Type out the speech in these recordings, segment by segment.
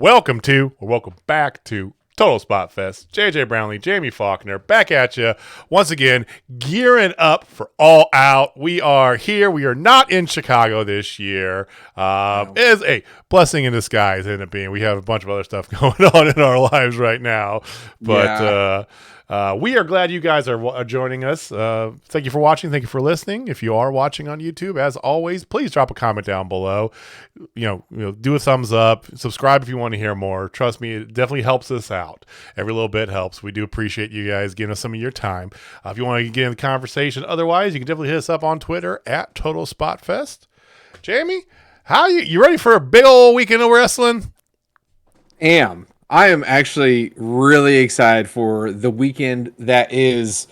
welcome back to Total Spot Fest. JJ Brownlee, Jamie Faulkner, back at you once again, gearing up for All Out. We are here. We are not in Chicago this year. It is a blessing in disguise, isn't it being? We have a bunch of other stuff going on in our lives right now. But we are glad you guys are joining us. Thank you for watching. Thank you for listening. If you are watching on YouTube, as always, please drop a comment down below. You know, do a thumbs up. Subscribe if you want to hear more. Trust me, it definitely helps us out. Every little bit helps. We do appreciate you guys giving us some of your time. If you want to get in the conversation, otherwise, you can definitely hit us up on Twitter at Total Spot Fest. Jamie, how you ready for a big old weekend of wrestling? I am actually really excited for the weekend that is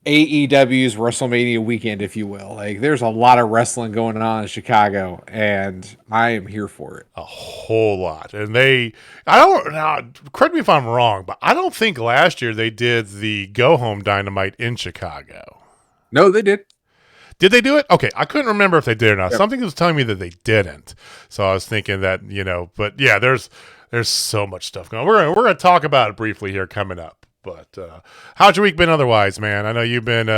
AEW's WrestleMania weekend, if you will. Like, there's a lot of wrestling going on in Chicago, and I am here for it. A whole lot. And correct me if I'm wrong, but I don't think last year they did the Go Home Dynamite in Chicago. No, they did. Did they do it? Okay, I couldn't remember if they did or not. Yep. Something was telling me that they didn't. So I was thinking that, but yeah, there's so much stuff going on. We're gonna talk about it briefly here coming up. But how's your week been otherwise, man? I know you've been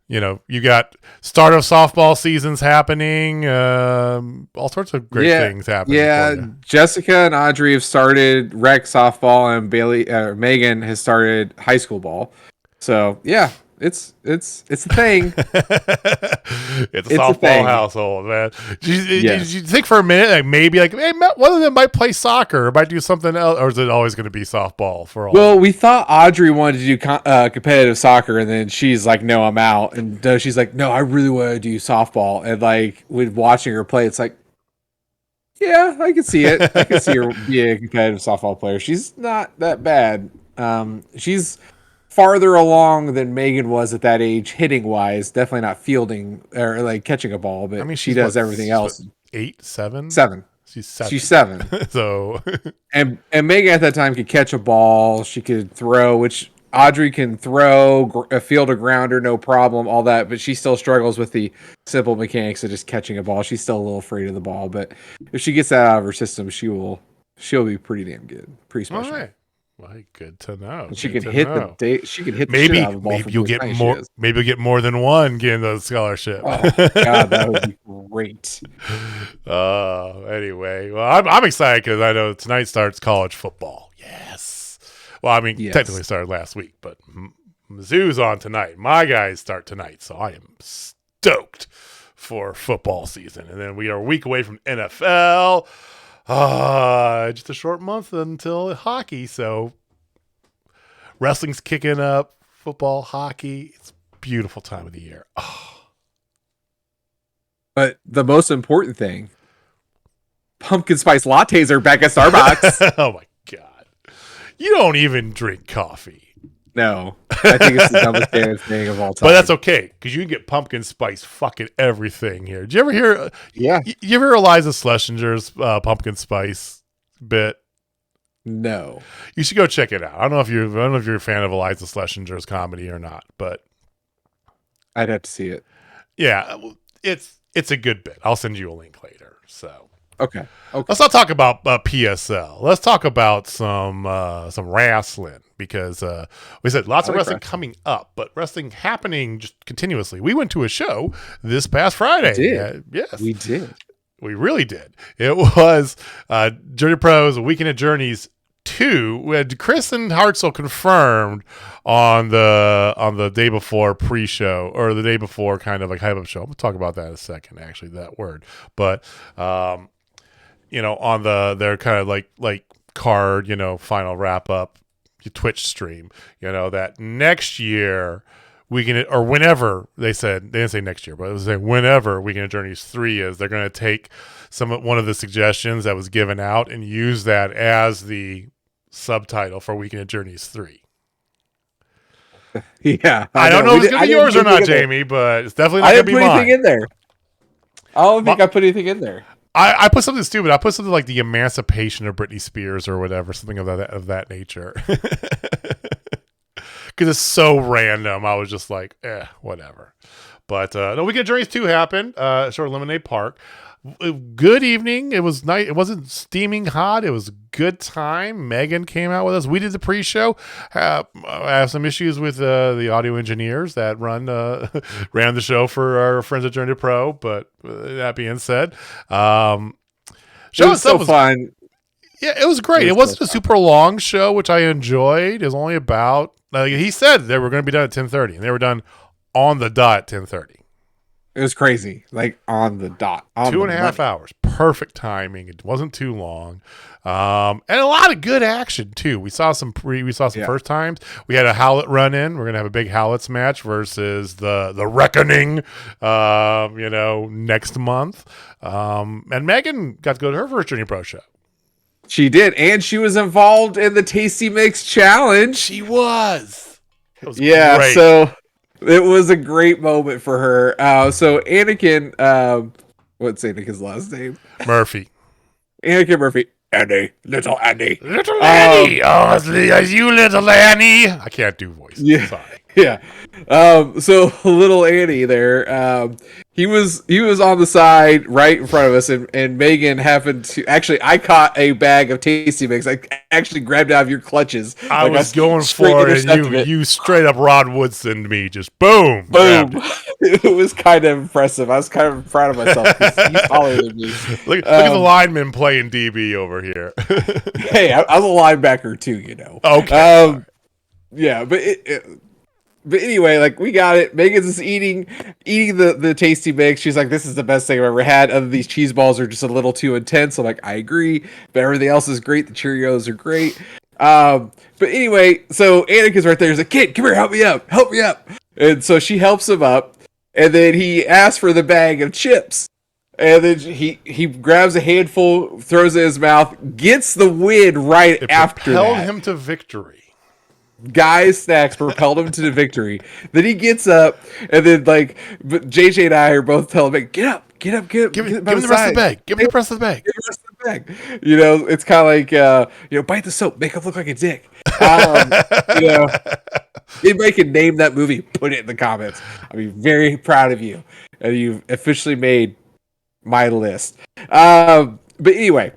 you got start of softball seasons happening, all sorts of great things happening. Yeah, Jessica and Audrey have started rec softball, and Megan has started high school ball. So yeah, it's a thing. It's a softball household, man. Did you think for a minute, like maybe, like, hey, one of them might play soccer or might do something else, or is it always going to be softball for all? Well, we thought Audrey wanted to do competitive soccer, and then she's like, "No, I'm out." And she's like, "No, I really want to do softball." And like, with watching her play, it's like, yeah, I can see it. I can see her be a competitive softball player. She's not that bad. She's farther along than Megan was at that age, hitting wise. Definitely not fielding or like catching a ball, but I mean, she does everything else. 8, 7? 7. She's 7. She's 7. So and Megan at that time could catch a ball. She could throw, which Audrey can throw, field a grounder, no problem, all that. But she still struggles with the simple mechanics of just catching a ball. She's still a little afraid of the ball, but if she gets that out of her system, she'll be pretty damn good, pretty special. All right. Well, good to know. She can hit the shit out of the ball. Maybe you'll get more. Maybe you'll get more than one getting the scholarship. Oh God, that would be great. Anyway, well, I'm excited because I know tonight starts college football. Yes. Well, I mean, technically started last week, but Mizzou's on tonight. My guys start tonight, so I am stoked for football season. And then we are a week away from NFL. Just a short month until hockey, so wrestling's kicking up, football, hockey, it's a beautiful time of the year. Oh. But the most important thing, pumpkin spice lattes are back at Starbucks. Oh my God. You don't even drink coffee. No, I think it's the dumbest damn thing of all time. But that's okay, because you can get pumpkin spice fucking everything here. Did you ever hear? Yeah. You ever hear Eliza Schlesinger's pumpkin spice bit? No. You should go check it out. I don't know if you're a fan of Eliza Schlesinger's comedy or not, but I'd have to see it. Yeah, it's a good bit. I'll send you a link later. So. Okay. Let's not talk about PSL. Let's talk about some wrestling, because we said lots of wrestling coming up, but wrestling happening just continuously. We went to a show this past Friday. We did. Yes, we did. We really did. It was Journey Pros Weekend at Journeys 2. We had Chris and Hartzell confirmed on the day before pre-show, or the day before kind of like hype up show. We'll talk about that in a second. Actually, that word, but. On their kind of like card, final wrap up Twitch stream, that next year we can, or whenever they didn't say next year, but it was saying whenever Weekend at Journeys 3 is, they're going to take one of the suggestions that was given out and use that as the subtitle for Weekend at Journeys 3. Yeah. I don't know if it's going to be yours or not, Jamie, but it's definitely not going to be mine. I didn't put anything in there. I don't think I put anything in there. I put something stupid. I put something like the emancipation of Britney Spears or whatever, something of that nature. Because it's so random. I was just like, whatever. But no, Weekend Journeys 2 happened. Short Lemonade Park. good evening. It was nice. It wasn't steaming hot. It was a good time. Megan came out with us. We did the pre-show. I have some issues with the audio engineers that ran the show for our friends at Journey to Pro. But that being said, show it was so fun. Yeah, it was great. It wasn't a super long show, which I enjoyed. It was only about. He said they were going to be done at 10:30, and they were done on the dot at 10:30. It was crazy, like on the dot. 2.5 hours, perfect timing. It wasn't too long, and a lot of good action too. We saw some first times. We had a Howlett run in. We're gonna have a big Howlett's match versus the Reckoning, next month. And Megan got to go to her first Journey Pro show. She did, and she was involved in the Tasty Mix Challenge. She was. It was great. So. It was a great moment for her. So Anakin, what's Anakin's last name? Murphy. Anakin Murphy. Annie. Little Annie. Little Annie. You little Annie. I can't do voices. Yeah. Sorry. Yeah. So little Annie there, he was on the side right in front of us, and Megan happened to I caught a bag of Tasty Mix. I actually grabbed out of your clutches. I was going for it, and you straight up Rod Woodson me, just boom. It was kind of impressive. I was kind of proud of myself because he's taller than me. Look at the lineman playing DB over here. Hey, I was a linebacker too, Okay. Yeah, but anyway, like, we got it. Megan's is eating the Tasty Mix. She's like, this is the best thing I've ever had. Other these cheese balls are just a little too intense. I'm like, I agree, but everything else is great. The Cheerios are great. But anyway, so Anakin's right there. He's like, kid, come here, help me up. And so she helps him up, and then he asks for the bag of chips. And then he grabs a handful, throws it in his mouth, gets the win after that. Propelled him to victory. Guy's snacks propelled him to the victory. Then he gets up, and then but JJ and I are both telling him, get up. Give me the rest of the bag. Give me the rest of the bag. It's kind of like, bite the soap, make it look like a dick. Anybody can name that movie, put it in the comments. I'll be very proud of you. And you've officially made my list. But anyway,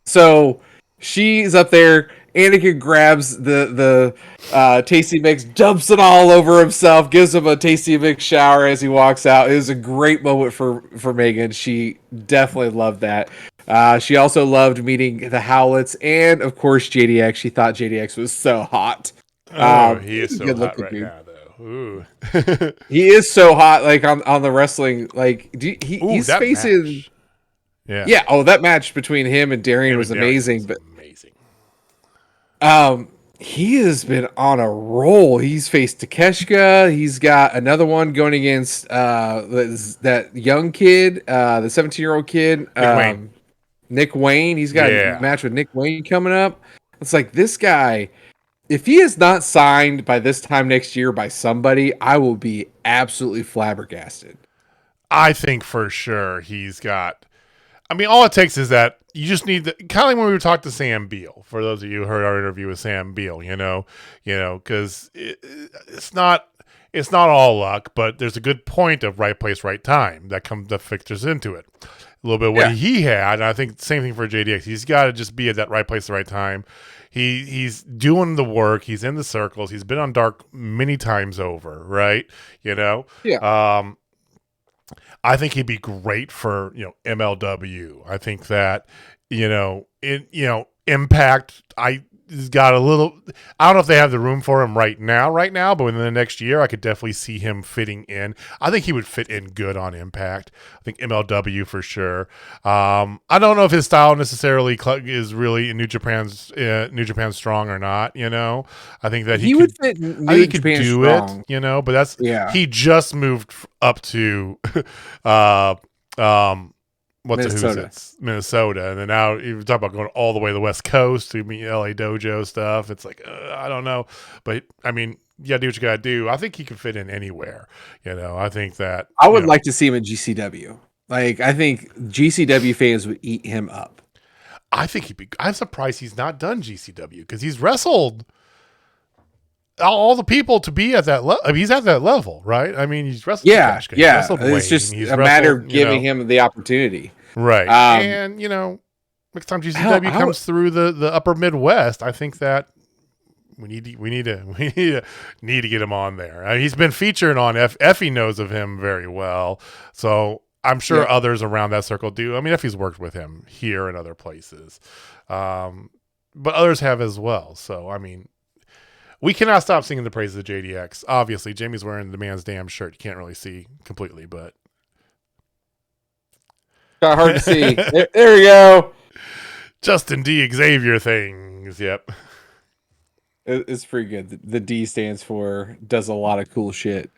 so she's up there. Anakin grabs the Tasty Mix, dumps it all over himself, gives him a Tasty Mix shower as he walks out. It was a great moment for Megan. She definitely loved that. She also loved meeting the Howletts and, of course, JDX. She thought JDX was so hot. He is so hot right now, though. Ooh. He is so hot, like, on the wrestling. Like, he's facing... Match. Yeah. Oh, that match between him and Darian was amazing. But amazing. He has been on a roll. He's faced Takeshka. He's got another one going against that young kid, the 17-year-old kid, Nick Wayne. He's got a match with Nick Wayne coming up. It's like, this guy, if he is not signed by this time next year by somebody, I will be absolutely flabbergasted. I think for sure he's got... I mean, all it takes is that you just need kind of like when we talked to Sam Beal. For those of you who heard our interview with Sam Beal, because it's not all luck, but there's a good point of right place, right time that factors into it. A little bit of what he had, and I think the same thing for JDX. He's got to just be at that right place, at the right time. He's doing the work. He's in the circles. He's been on Dark many times over, right? Yeah. I think he'd be great for MLW. I think that Impact. He's got a little. I don't know if they have the room for him right now, but within the next year, I could definitely see him fitting in. I think he would fit in good on Impact. I think MLW for sure. I don't know if his style necessarily is really in New Japan's strong or not. I think that he could fit in New Japan do strong. It. But that's he just moved up to Minnesota, and then now you talk about going all the way to the West Coast to meet LA Dojo stuff. It's like I don't know, but I mean, you gotta do what you gotta do. I think he can fit in anywhere. I think that I would like to see him in GCW. Like, I think GCW fans would eat him up. I think I'm surprised he's not done GCW because he's wrestled all the people to be at that level. I mean, he's at that level, right? I mean, he's wrestled Takashi, he's wrestled Wayne, it's just he's a matter of giving him the opportunity, right? And next time GCW comes through the upper Midwest, I think that we need to get him on there. He's been featured on Effie knows of him very well, so I'm sure others around that circle do. I mean, Effie's worked with him here and other places, but others have as well. So I mean, we cannot stop singing the praises of JDX. Obviously, Jamie's wearing the man's damn shirt. You can't really see completely, but got hard to see. There we go. Justin D. Xavier things. Yep. It's pretty good. The D stands for does a lot of cool shit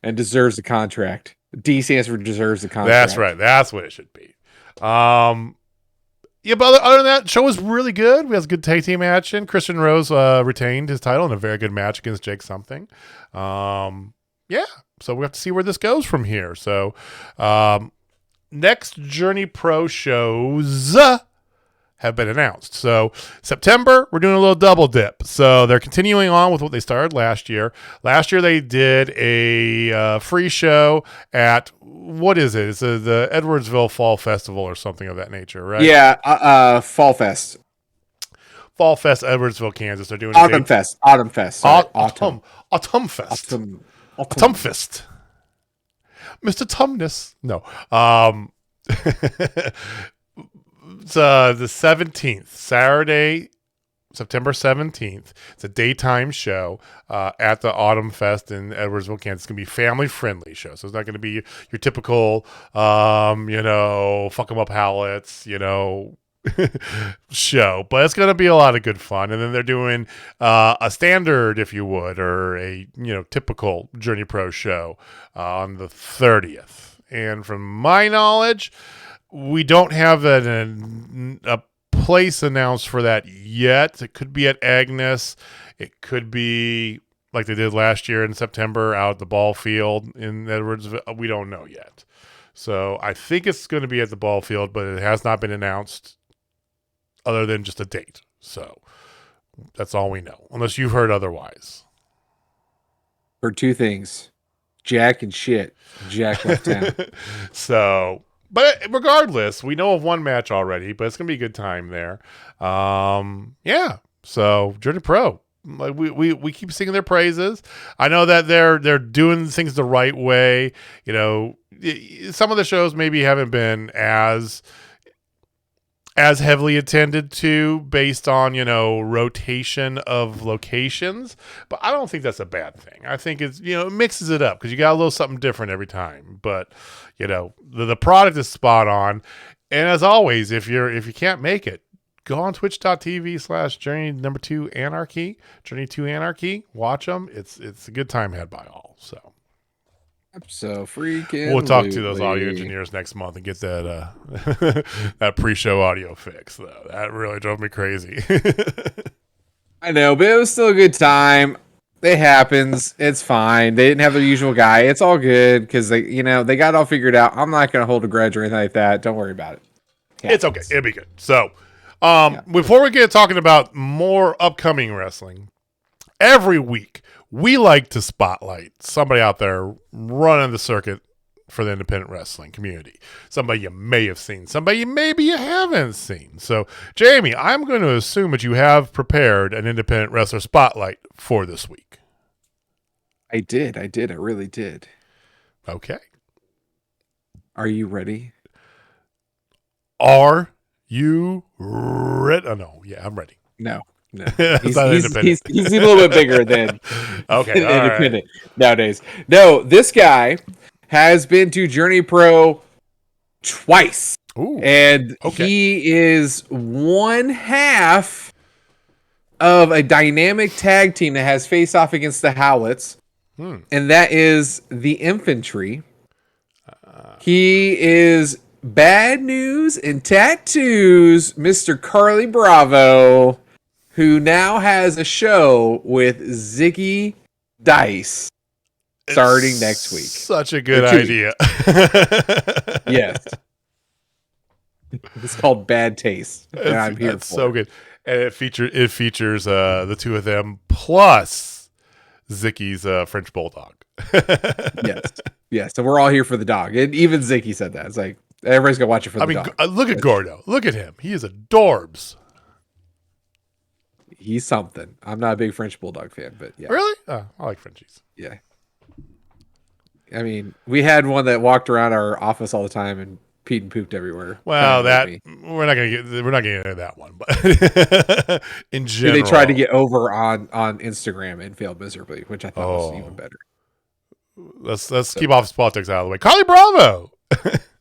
and deserves a contract. D stands for deserves a contract. That's right. That's what it should be. Yeah, but other than that, the show was really good. We had a good tag team action. Christian Rose retained his title in a very good match against Jake Something. Yeah, so we have to see where this goes from here. So next Journey Pro shows have been announced. So September, we're doing a little double dip. So they're continuing on with what they started last year. Last year they did a free show at, what is it? It's the Edwardsville Fall Festival or something of that nature, right? Yeah, Fall Fest. Fall Fest, Edwardsville, Kansas. They're doing Autumn Fest. Autumn Fest. Sorry. Autumn Fest. Autumn Fest. Mr. Tumnus. No. It's the 17th, Saturday, September 17th. It's a daytime show at the Autumn Fest in Edwardsville, Kansas. It's going to be a family-friendly show. So it's not going to be your typical, fuck 'em up Howlets, show. But it's going to be a lot of good fun. And then they're doing a standard, if you would, or a, typical Journey Pro show on the 30th. And from my knowledge, we don't have a place announced for that yet. It could be at Agnes. It could be like they did last year in September out at the ball field in Edwardsville. We don't know yet. So I think it's going to be at the ball field, but it has not been announced other than just a date. So that's all we know, unless you've heard otherwise. Heard two things. Jack and shit. Jack left town. So... But regardless, we know of one match already, but it's gonna be a good time there. Yeah. So Journey Pro, we keep singing their praises. I know that they're doing things the right way. Some of the shows maybe haven't been as heavily attended to based on, rotation of locations, but I don't think that's a bad thing. I think it's, it mixes it up because you got a little something different every time, but the product is spot on. And as always, if you can't make it, go on twitch.tv/Journey2Anarchy, Journey 2 Anarchy, watch them. It's a good time had by all. So freaking we'll talk to those audio engineers next month and get that that pre-show audio fixed, though. That really drove me crazy. I know, but it was still a good time. It happens. It's fine. They didn't have their usual guy. It's all good because they got it all figured out. I'm not gonna hold a grudge or anything like that. Don't worry about it. It's okay. It'll be good. So before we get talking about more upcoming wrestling, every week we like to spotlight somebody out there running the circuit for the independent wrestling community. Somebody you may have seen, somebody maybe you haven't seen. So, Jamie, I'm going to assume that you have prepared an independent wrestler spotlight for this week. I did. I really did. Okay. Are you ready? Are you ready? Oh, no. Yeah, I'm ready. No. He's a little bit bigger than independent nowadays. No, this guy has been to Journey Pro twice. Ooh, and he is one half of a dynamic tag team that has face off against the Howlets. And that is the Infantry. He is Bad News and Tattoos, Mr. Carlie Bravo, who now has a show with Ziggy Dice starting next week. Such a good idea. Yes. It's called Bad Taste. And I'm here for so good. And it features the two of them plus Zicky's French Bulldog. Yes. So we're all here for the dog. And even Zicky said that. It's like, everybody's going to watch it for the dog. Look at Gordo. Look at him. He is adorbs. He's something. I'm not a big French Bulldog fan, but yeah. Really? I like Frenchies. Yeah. I mean, we had one that walked around our office all the time and peed and pooped everywhere. Well, we're not gonna get into that one, but in general, they tried to get over on Instagram and failed miserably, which I thought was even better. Let's keep office politics out of the way. Carlie Bravo.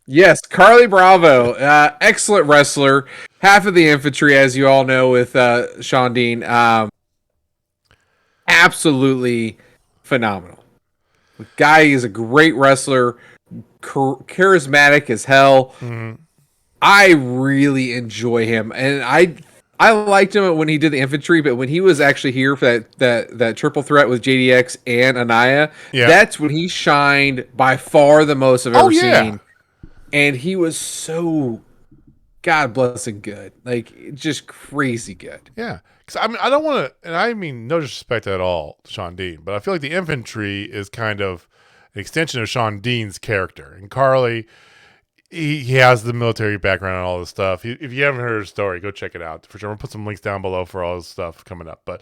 Yes, Carlie Bravo, excellent wrestler, half of the infantry, as you all know, with Sean Dean. Absolutely phenomenal. The guy is a great wrestler, charismatic as hell. Mm-hmm. I really enjoy him, and I liked him when he did the infantry, but when he was actually here for that triple threat with JDX and Anaya, that's when he shined by far the most I've ever seen. And he was so, God bless him, good. Like, just crazy good. Yeah. Because, I mean, I don't want to, and I mean no disrespect at all to Sean Dean, but I feel like the infantry is kind of an extension of Sean Dean's character. And Carlie, he has the military background and all this stuff. If you haven't heard his story, go check it out. For sure. We'll put some links down below for all this stuff coming up. But,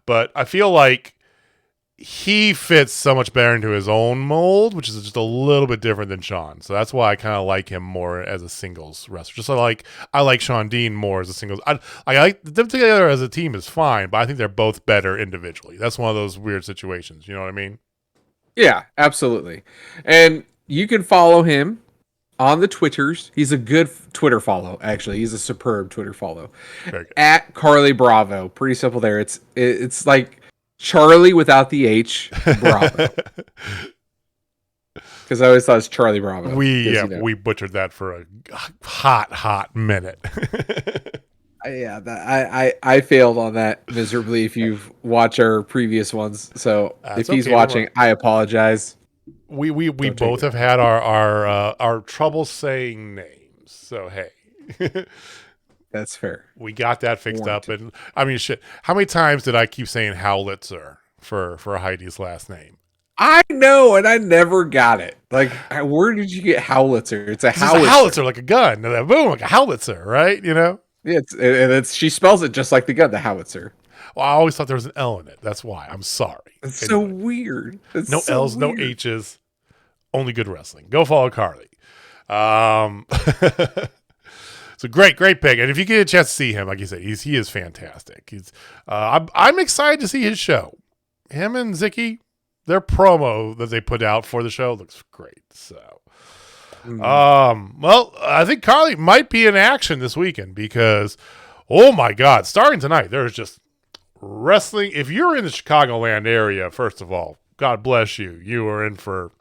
but I feel like he fits so much better into his own mold, which is just a little bit different than Sean. So that's why I kind of like him more as a singles wrestler. Just I like Sean Dean more as a singles. I like them together as a team is fine, but I think they're both better individually. That's one of those weird situations. You know what I mean? Yeah, absolutely. And you can follow him on the Twitters. He's a good Twitter follow, actually. He's a superb Twitter follow. At Carlie Bravo. Pretty simple there. It's like Charlie without the H, Bravo. Because I always thought it was Charlie Bravo. We butchered that for a hot minute. I failed on that miserably if you've watched our previous ones. So if he's watching, I apologize. We both have had our trouble saying names. So hey. That's fair. We got that fixed up, and I mean, shit. How many times did I keep saying Howlitzer for Heidi's last name? I know, and I never got it. Like, where did you get Howlitzer? It's a howitzer, like a gun. Boom, like a howitzer, right? Yeah, she spells it just like the gun, the howitzer. Well, I always thought there was an L in it. That's why. I'm sorry. It's so weird. No L's, no H's, only good wrestling. Go follow Carlie. So great pick, and if you get a chance to see him, like you said, he is fantastic. I'm excited to see his show. Him and Zicky, their promo that they put out for the show looks great. So, well, I think Carlie might be in action this weekend because, oh my God, starting tonight, there's just wrestling. If you're in the Chicagoland area, first of all, God bless you. You are in for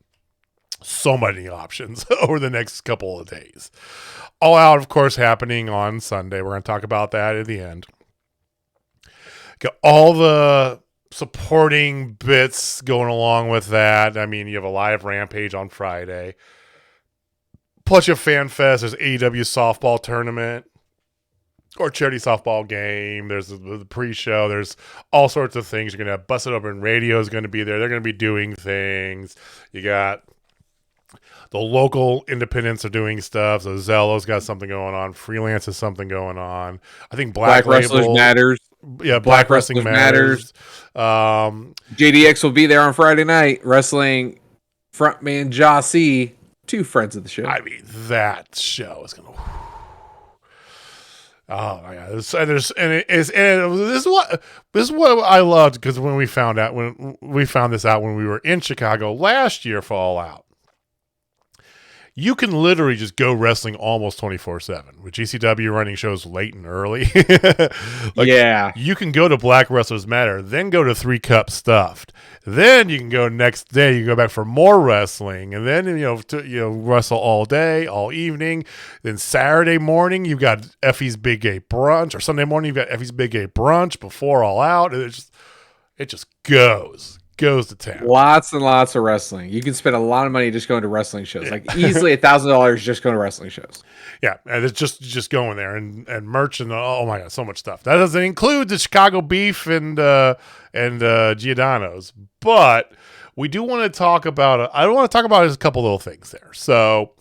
so many options over the next couple of days. All Out, of course, happening on Sunday. We're going to talk about that at the end. Got all the supporting bits going along with that. I mean, you have a live Rampage on Friday. Plus, you have Fan Fest. There's AEW softball tournament or charity softball game. There's the pre-show. There's all sorts of things. You're going to have Busted Open Radio is going to be there. They're going to be doing things. You got the local independents are doing stuff. So Zello's got something going on. Freelance has something going on. I think Black Wrestlers Matters. Yeah, Black Wrestling Matters. JDX will be there on Friday night wrestling frontman Jossie, two friends of the show. I mean, that show is going to... Oh my God! This is what I loved, because when we found this out when we were in Chicago last year for All Out, you can literally just go wrestling almost 24/7 with GCW running shows late and early. You can go to Black Wrestlers Matter, then go to 3 Cup Stuffed, then you can go next day. You go back for more wrestling, and then wrestle all day, all evening. Then Saturday morning you've got Effie's Big Gay Brunch, or Sunday morning you've got Effie's Big Gay Brunch before All Out. And it just goes. goes to town. Lots and lots of wrestling. You can spend a lot of money just going to wrestling shows. Like easily $1,000 just going to wrestling shows. Yeah, and it's just going there and merch and oh my god, so much stuff. That doesn't include the Chicago beef and Giordano's, but we do want to talk about. I want to talk about a couple little things there. So,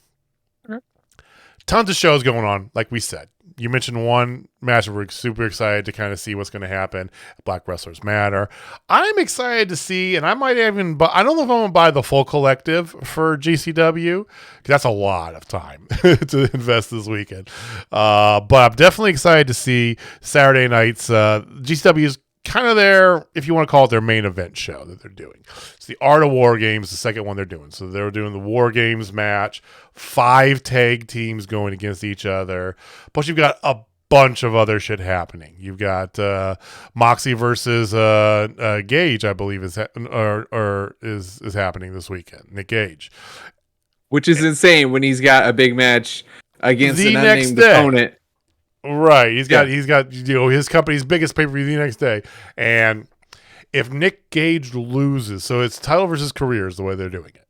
tons of shows going on, like we said. You mentioned one match we're super excited to kind of see what's going to happen. Black Wrestlers Matter. I'm excited to see, and I might even buy, I don't know if I'm going to buy the full collective for GCW, because that's a lot of time to invest this weekend. But I'm definitely excited to see Saturday nights. GCW is kind of their, if you want to call it their main event show that they're doing. It's the Art of War Games, the second one they're doing. So they're doing the War Games match, 5 tag teams going against each other. Plus you've got a bunch of other shit happening. You've got Moxley versus Gage, I believe is happening this weekend. Nick Gage, which is insane when he's got a big match against an unnamed opponent. Right, he's got his company's biggest pay-per-view the next day, and if Nick Gage loses, so it's title versus career is the way they're doing it.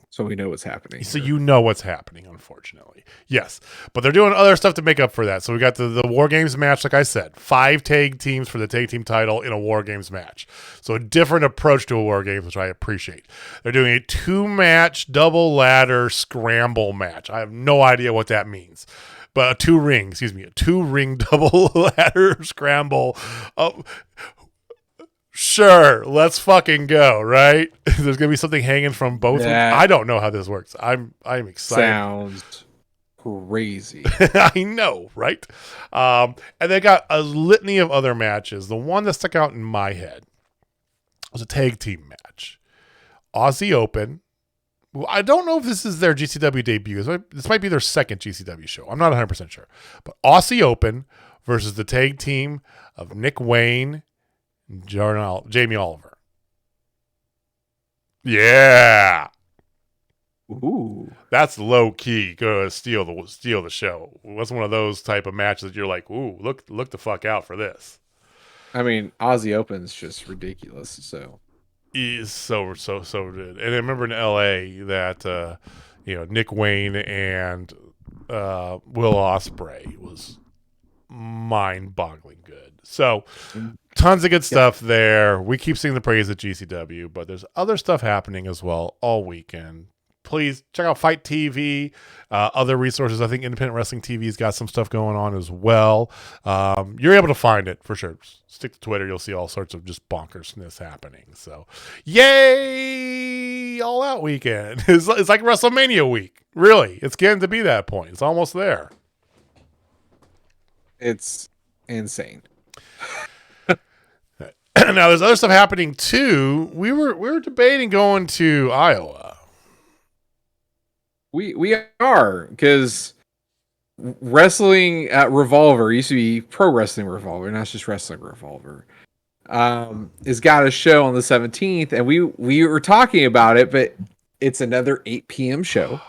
So we know what's happening. So you know what's happening, unfortunately. Yes, but they're doing other stuff to make up for that. So we got the War Games match, like I said, 5 tag teams for the tag team title in a War Games match. So a different approach to a War Games, which I appreciate. They're doing a 2-match double ladder scramble match. I have no idea what that means. But a 2-ring double ladder scramble. Sure, let's fucking go, right? There's gonna be something hanging from both. I don't know how this works. I'm excited. Sounds crazy. I know, right? And they got a litany of other matches. The one that stuck out in my head was a tag team match. Aussie Open. I don't know if this is their GCW debut. This might be their second GCW show. I'm not 100% sure. But Aussie Open versus the tag team of Nick Wayne and Jamie Oliver. Yeah. Ooh. That's low key gonna steal the show. That's one of those type of matches that you're like, ooh, look the fuck out for this. I mean, Aussie Open's just ridiculous, so Is so good. And I remember in LA that Nick Wayne and Will Osprey was mind-boggling good. So tons of good stuff there. We keep seeing the praise at GCW, but there's other stuff happening as well all weekend. Please check out Fight TV, other resources. I think Independent Wrestling TV's got some stuff going on as well. You're able to find it for sure. Stick to Twitter. You'll see all sorts of just bonkersness happening. So, yay! All Out weekend. It's like WrestleMania week. Really, it's getting to be that point. It's almost there. It's insane. Now, there's other stuff happening too. We were debating going to Iowa. We are, because wrestling at Revolver used to be Pro Wrestling Revolver, not just Wrestling Revolver. Has got a show on the 17th, and we were talking about it, but it's another 8 p.m. show,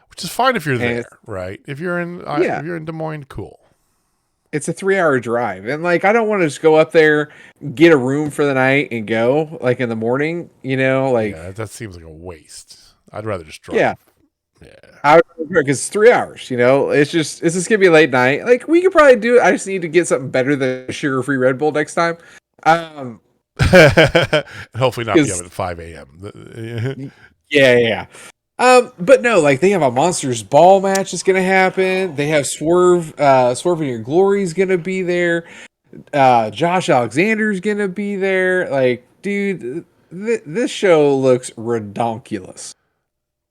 which is fine if you're there, right? If you're in Des Moines, cool. It's a 3-hour drive, and like I don't want to just go up there, get a room for the night, and go like in the morning. Yeah, that seems like a waste. I'd rather just drive. Yeah. Because it's 3 hours, it's just gonna be a late night. Like we could probably do it. I just need to get something better than a sugar-free Red Bull next time. Hopefully not be up at 5 a.m. Yeah. But no, like they have a Monsters Ball match that's gonna happen. They have Swerve in Your Glory is gonna be there. Josh Alexander's gonna be there. Like, dude, this show looks redonkulous.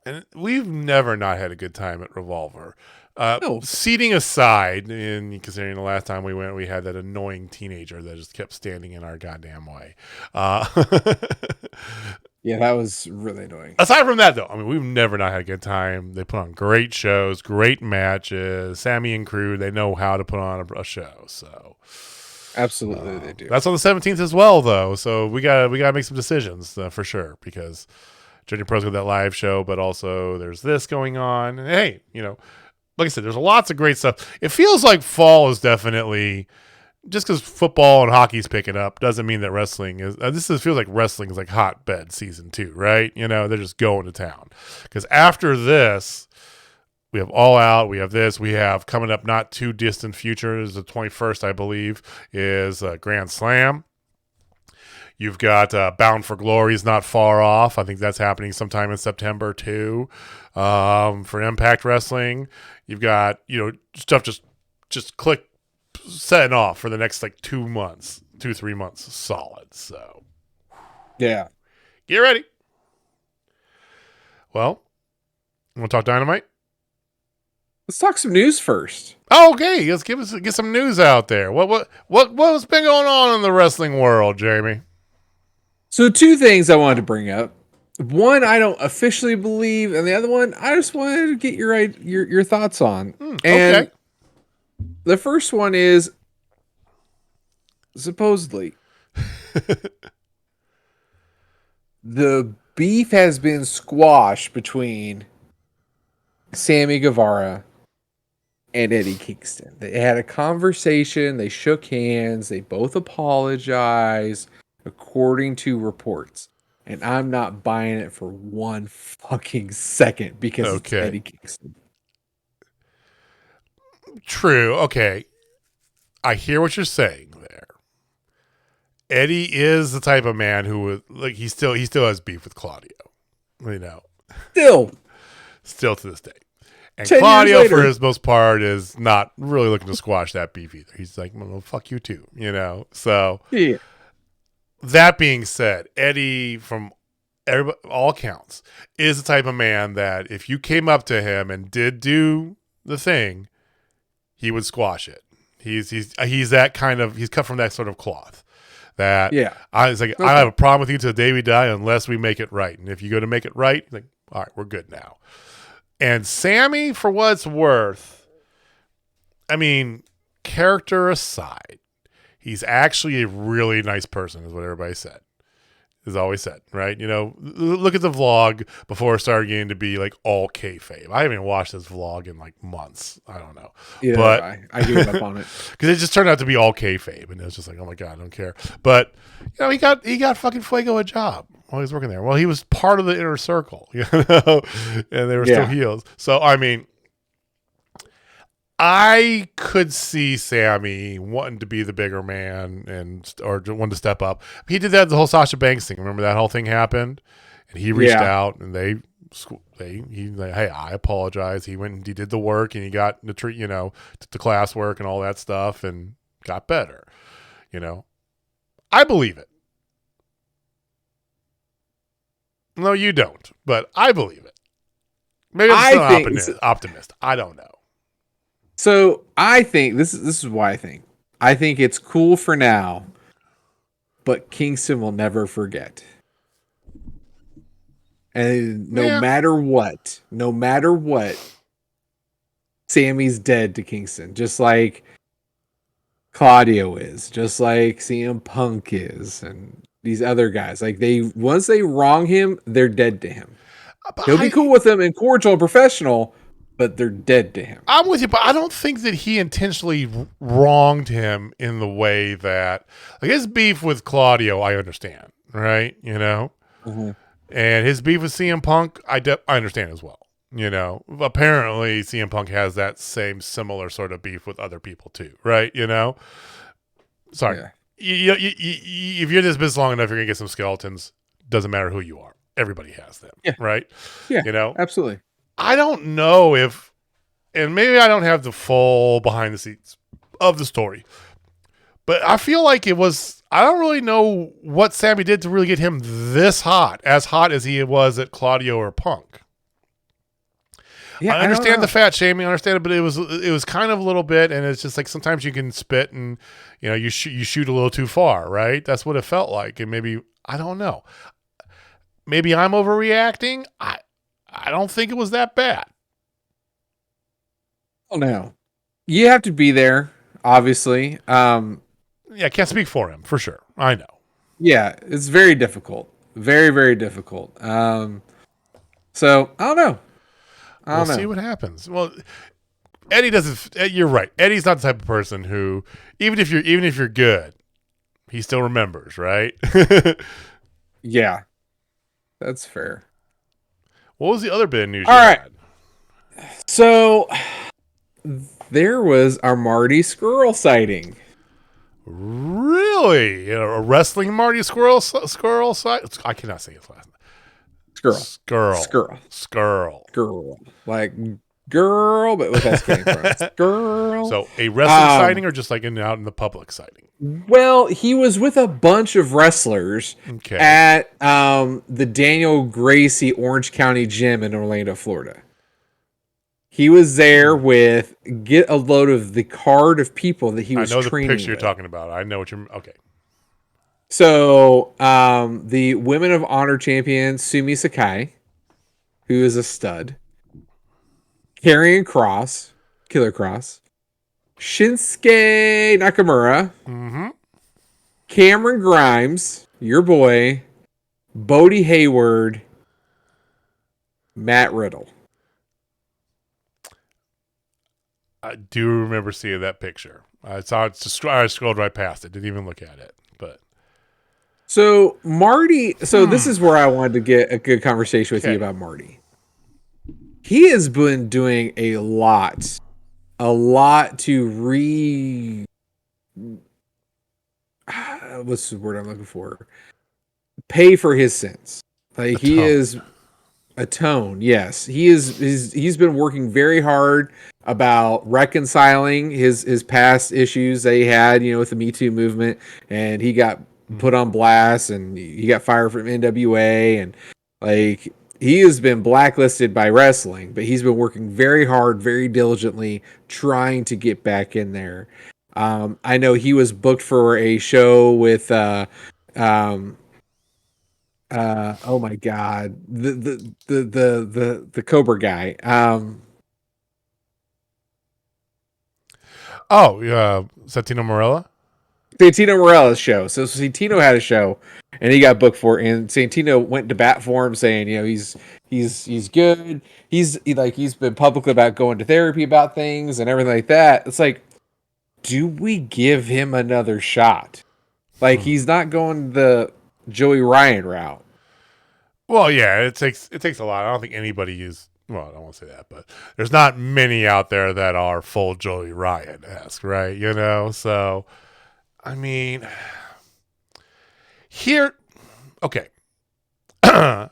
And we've never not had a good time at Revolver. No. Seating aside, and considering the last time we went, we had that annoying teenager that just kept standing in our goddamn way. Yeah, that was really annoying. Aside from that, though, I mean, we've never not had a good time. They put on great shows, great matches. Sammy and crew, they know how to put on a show. So absolutely, they do. That's on the 17th as well, though. So we gotta make some decisions for sure, because Junior Pro's got that live show, but also there's this going on. And hey, like I said, there's lots of great stuff. It feels like fall is definitely just because football and hockey's picking up doesn't mean that wrestling is. Feels like wrestling is like hotbed season 2, right? They're just going to town. Because after this, we have All Out. We have this. We have coming up not too distant future. Is the 21st, I believe, is Grand Slam. You've got Bound for Glory is not far off. I think that's happening sometime in September too. For Impact Wrestling, you've got stuff just setting off for the next like 3 months solid. So yeah, get ready. Well, want to talk Dynamite? Let's talk some news first. Oh, okay, let's get some news out there. What's been going on in the wrestling world, Jamie? So 2 things I wanted to bring up. One, I don't officially believe, and the other one, I just wanted to get your thoughts on. Okay. The first one is supposedly the beef has been squashed between Sammy Guevara and Eddie Kingston. They had a conversation. They shook hands. They both apologized, according to reports. And I'm not buying it for one fucking second because it's Eddie Kingston. True. Okay. I hear what you're saying there. Eddie is the type of man who would he still has beef with Claudio. Still to this day. And Claudio, for his most part, is not really looking to squash that beef either. He's like, well, fuck you too, So, yeah. That being said, Eddie, from all accounts, is the type of man that if you came up to him and did do the thing, he would squash it. He's that kind of, he's cut from that sort of cloth. That I was like, okay. I have a problem with you till the day we die unless we make it right. And if you go to make it right, like, all right, we're good now. And Sammy, for what it's worth, I mean, character aside, he's actually a really nice person, is what everybody said. Is always said, right? Look at the vlog before it started getting to be like all kayfabe. I haven't even watched this vlog in like months. I don't know. Yeah, but I gave up on it. Because it just turned out to be all kayfabe. And it was just like, oh my God, I don't care. But, he got fucking Fuego a job while he was working there. Well, he was part of the inner circle, and they were still heels. So, I mean, I could see Sammy wanting to be the bigger man or wanting to step up. He did that the whole Sasha Banks thing. Remember that whole thing happened, and he reached out, and he's like, hey, I apologize. He went and he did the work, and he got the class work and all that stuff, and got better. I believe it. No, you don't, but I believe it. Maybe I'm still an optimist. I don't know. So I think this is why I think it's cool for now, but Kingston will never forget. And no matter what, Sammy's dead to Kingston, just like Claudio is, just like CM Punk is, and these other guys. Like once they wrong him, they're dead to him. He'll be cool with them and cordial and professional, but they're dead to him. I'm with you, but I don't think that he intentionally wronged him in the way that, like, his beef with Claudio, I understand, right? Mm-hmm. And his beef with CM Punk, I understand as well. Apparently CM Punk has that similar sort of beef with other people too, right? Sorry. Yeah. If you're in this business long enough, you're going to get some skeletons. Doesn't matter who you are. Everybody has them, right? Yeah, absolutely. I don't know if, and maybe I don't have the full behind the scenes of the story, but I feel like I don't really know what Sammy did to really get him this hot as he was at Claudio or Punk. Yeah, I understand the fat shaming, I understand it, but it was kind of a little bit, and it's just like sometimes you can spit and you shoot a little too far, right? That's what it felt like, and maybe I don't know. Maybe I'm overreacting. I don't think it was that bad. Oh no, you have to be there, obviously. I can't speak for him for sure. I know. Yeah, it's very difficult, very very difficult. So I don't know. We'll see what happens. Well, Eddie doesn't. You're right. Eddie's not the type of person who, even if you're good, he still remembers, right? Yeah, that's fair. What was the other bit of news All you right. had? So there was our Marty Skrull sighting. Really? A wrestling Marty Skrull site? I cannot say his last name. Skrull. Like girl, but with SK in front. Skrull. So a wrestling sighting or just like out in the public sighting? Well, he was with a bunch of wrestlers at the Daniel Gracie Orange County Gym in Orlando, Florida. He was there with get a load of the card of people that he was training. I know the picture you're talking about. I know what you're... Okay. So, the Women of Honor champion, Sumi Sakai, who is a stud. Karrion Kross, Killer Kross. Shinsuke Nakamura. Mm-hmm. Cameron Grimes, your boy. Bodie Hayward. Matt Riddle. I do remember seeing that picture. I saw it. I scrolled right past it. Didn't even look at it. But so Marty. So this is where I wanted to get a good conversation with you about Marty. He has been doing a lot to what's the word I'm looking for? Pay for his sins. Like he is atone. Yes, he's been working very hard about reconciling his past issues that he had, with the Me Too movement, and he got put on blast and he got fired from NWA, and like he has been blacklisted by wrestling, but he's been working very hard, very diligently, trying to get back in there. I know he was booked for a show with oh my god, the Cobra guy. Santino Marella? Santino Morella's show. So Santino had a show and he got booked for it, and Santino went to bat for him, saying, he's good. He's been public about going to therapy about things and everything like that. It's like, do we give him another shot? Like he's not going the Joey Ryan route. Well, yeah, it takes a lot. I don't think anybody is. Well, I don't want to say that, but there's not many out there that are full Joey Ryan-esque, right? So I mean, here, okay. To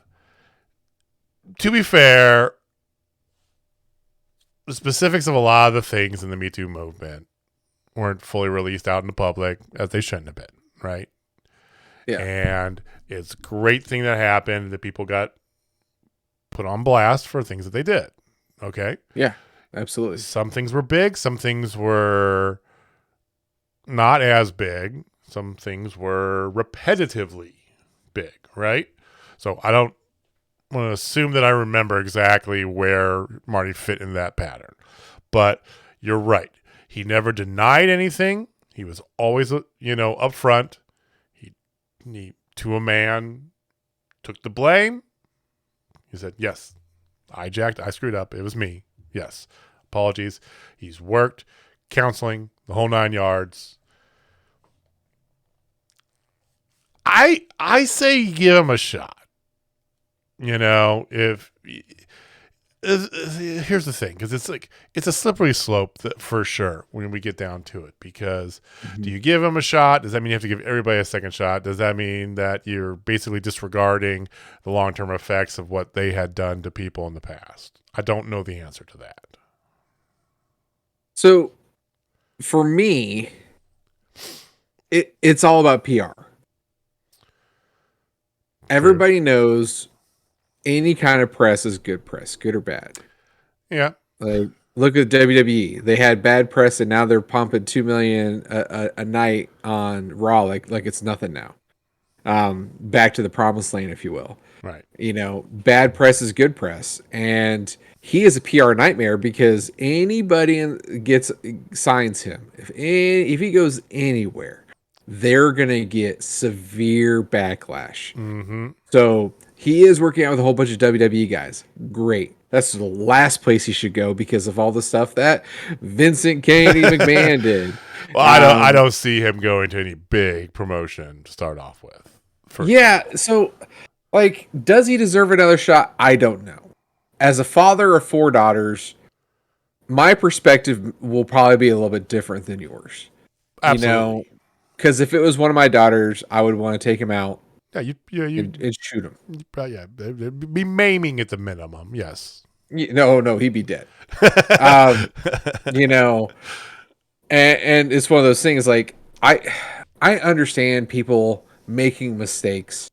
be fair, the specifics of a lot of the things in the Me Too movement weren't fully released out in the public, as they shouldn't have been, right? Yeah. And it's a great thing that happened that people got put on blast for things that they did. Okay? Yeah, absolutely. Some things were big. Some things were not as big. Some things were repetitively big, right? So I don't want to assume that I remember exactly where Marty fit in that pattern. But you're right. He never denied anything. He was always, upfront. He, to a man, took the blame. He said, yes, I screwed up. It was me. Yes. Apologies. He's worked, counseling, the whole 9 yards. I say give him a shot. If here's the thing, because it's a slippery slope for sure when we get down to it. Because do you give him a shot? Does that mean you have to give everybody a second shot? Does that mean that you're basically disregarding the long-term effects of what they had done to people in the past? I don't know the answer to that. So, for me, it's all about PR. Everybody knows any kind of press is good press, good or bad. Yeah. Like, look at WWE. They had bad press, and now they're pumping $2 million a night on Raw, like it's nothing now. Back to the promised land, if you will. Right. Bad press is good press, and he is a PR nightmare because anybody signs him. If he goes anywhere, they're gonna get severe backlash. Mm-hmm. So he is working out with a whole bunch of WWE guys. Great. That's the last place he should go because of all the stuff that Vincent Kennedy McMahon did. Well, I don't see him going to any big promotion to start off with. So like, does he deserve another shot? I don't know. As a father of 4 daughters, my perspective will probably be a little bit different than yours. Absolutely. Because if it was one of my daughters, I would want to take him out. Yeah, and shoot him. Yeah, they'd be maiming at the minimum. Yes. No, he'd be dead. And it's one of those things. Like I understand people making mistakes.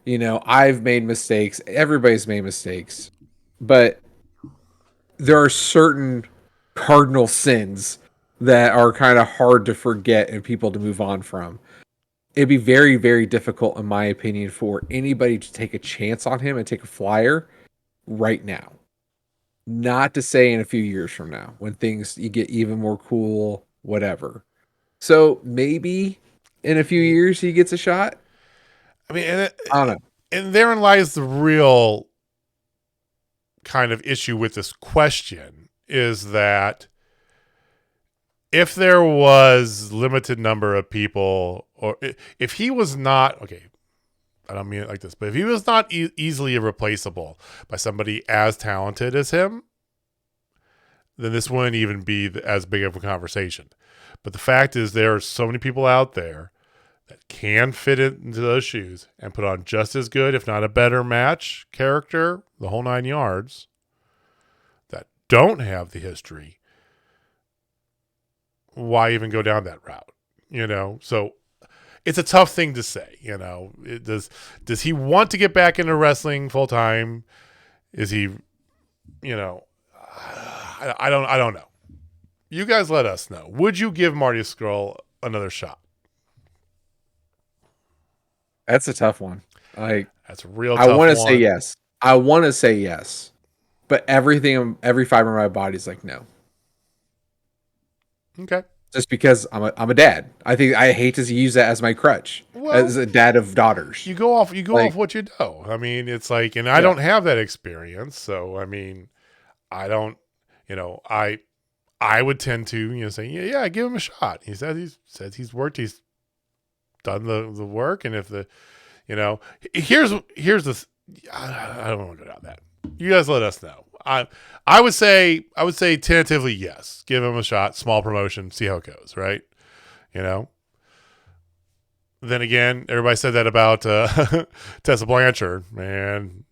I've made mistakes. Everybody's made mistakes, but there are certain cardinal sins that are kind of hard to forget and people to move on from. It'd be very, very difficult, in my opinion, for anybody to take a chance on him and take a flyer right now. Not to say in a few years from now, when you get even more cool, whatever. So maybe in a few years he gets a shot. I mean, I don't know. And therein lies the real kind of issue with this question, is that if there was limited number of people, or if he was not, okay, I don't mean it like this, but if he was not easily replaceable by somebody as talented as him, then this wouldn't even be as big of a conversation. But the fact is, there are so many people out there that can fit into those shoes and put on just as good, if not a better match, character, the whole 9 yards, that don't have the history. Why even go down that route? So it's a tough thing to say. Does he want to get back into wrestling full time? Is he, I don't know. You guys let us know. Would you give Marty Skrull another shot? That's a tough one. That's a real tough one. I want to one. say yes. I want to say yes. But every fiber of my body is like, no. Okay. Just because I'm a dad. I hate to use that as my crutch. As a dad of daughters. You go off what you know. I mean, it's like, and I don't have that experience. So, I mean, I don't, I would tend to, say, yeah, give him a shot. He says he's worked, he's done the work. And if here's the, I don't want to go down that. You guys let us know. I would say tentatively yes. Give him a shot, small promotion, see how it goes, right? Then again, everybody said that about Tessa Blanchard, man.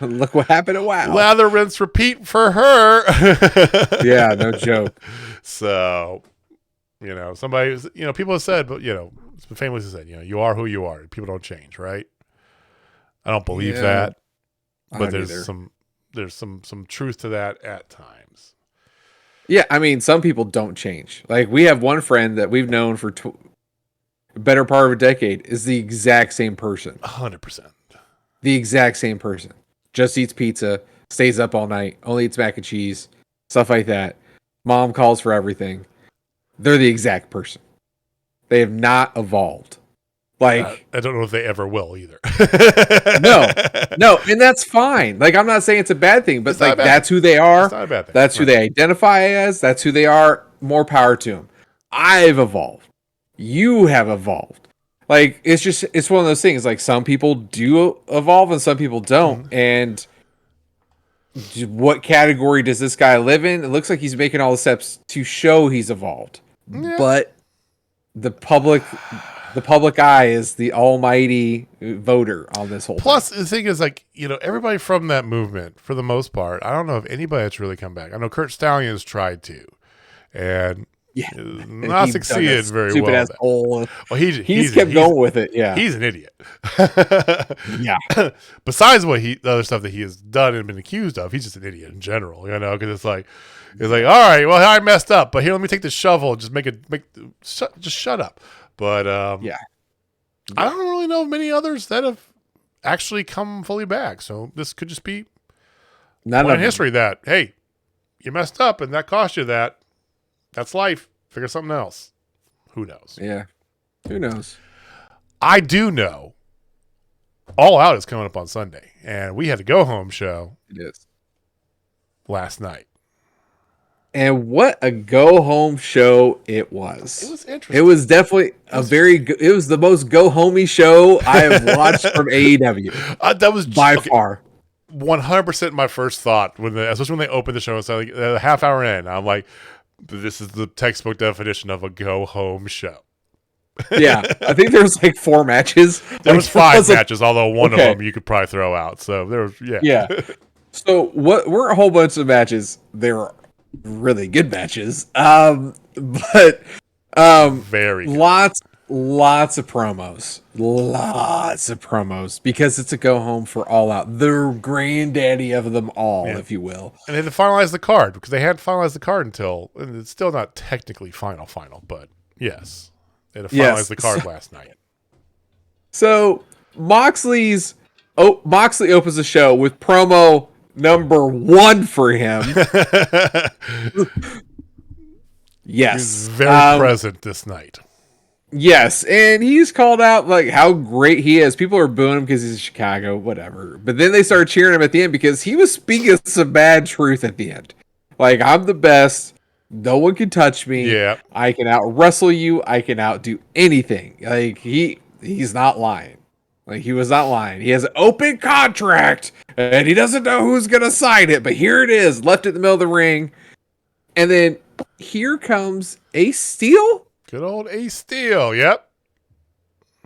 Look what happened at WoW. Lather, rinse, repeat for her. Yeah, no joke. So, somebody, people have said, but famously said, you are who you are. People don't change, right? I don't believe that, but there's some truth to that at times. Yeah, I mean, some people don't change. Like, we have one friend that we've known for better part of a decade is the exact same person. 100%. The exact same person. Just eats pizza, stays up all night, only eats mac and cheese, stuff like that. Mom calls for everything. They're the exact person. They have not evolved. Like, I don't know if they ever will either. No, and that's fine. Like, I'm not saying it's a bad thing, but like, that's who they are. It's not a bad thing. That's who they identify as. That's who they are. More power to them. I've evolved. You have evolved. Like, it's one of those things. Like, some people do evolve and some people don't. And what category does this guy live in? It looks like he's making all the steps to show he's evolved. Yeah. But the public eye is the almighty voter on this whole Plus, thing. the thing is, like, everybody from that movement, for the most part, I don't know if anybody that's really come back. I know Kurt Stallion's tried to, and not succeeded very well. Well, he's kept going with it. Yeah, he's an idiot. Yeah. Besides the other stuff that he has done and been accused of, he's just an idiot in general. Because it's like, all right, well, I messed up, but here, let me take this shovel and just just shut up. But I don't really know of many others that have actually come fully back. So this could just be one in history that, hey, you messed up and that cost you that. That's life. Figure something else. Who knows? Yeah. Who knows? I do know All Out is coming up on Sunday, and we had a go-home show. It is. last night. And what a go-home show it was. It was interesting. It was definitely it was the most go-homey show I have watched from AEW. That was by far. 100% my first thought, especially when they opened the show. It's like a half hour in. I'm like, this is the textbook definition of a go-home show. Yeah, I think there was like 4 matches. There was 5 matches, although one of them you could probably throw out. So there was, yeah. So what were a whole bunch of matches. They were really good matches. But very good. lots of promos. Lots of promos because it's a go home for All Out. The granddaddy of them all, if you will. And they had to finalize the card because they hadn't finalized the card and it's still not technically final, but yes. They had to finalize the card last night. So Moxley opens the show with promo number 1 for him. Yes. He's very present this night. Yes, and he's called out like how great he is. People are booing him because he's in Chicago, whatever. But then they started cheering him at the end because he was speaking some bad truth at the end. Like, I'm the best. No one can touch me. Yeah. I can out wrestle you. I can outdo anything. Like, he's not lying. Like, he was not lying. He has an open contract, and he doesn't know who's going to sign it. But here it is, left in the middle of the ring. And then here comes Ace Steel. Good old Ace Steel, yep.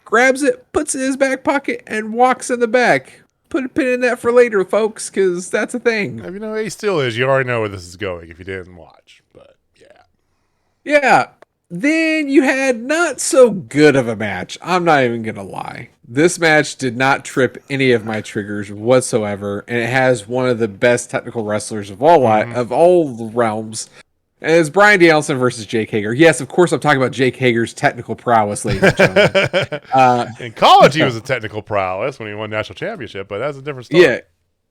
Grabs it, puts it in his back pocket, and walks in the back. Put a pin in that for later, folks, because that's a thing. If you know who Ace Steel is, you already know where this is going if you didn't watch. But, yeah. Yeah. Then you had not so good of a match. I'm not even going to lie. This match did not trip any of my triggers whatsoever, and it has one of the best technical wrestlers of all the realms. And it's Bryan Danielson versus Jake Hager. Yes, of course, I'm talking about Jake Hager's technical prowess, ladies and gentlemen. In college, he was a technical prowess when he won national championship, but that's a different story.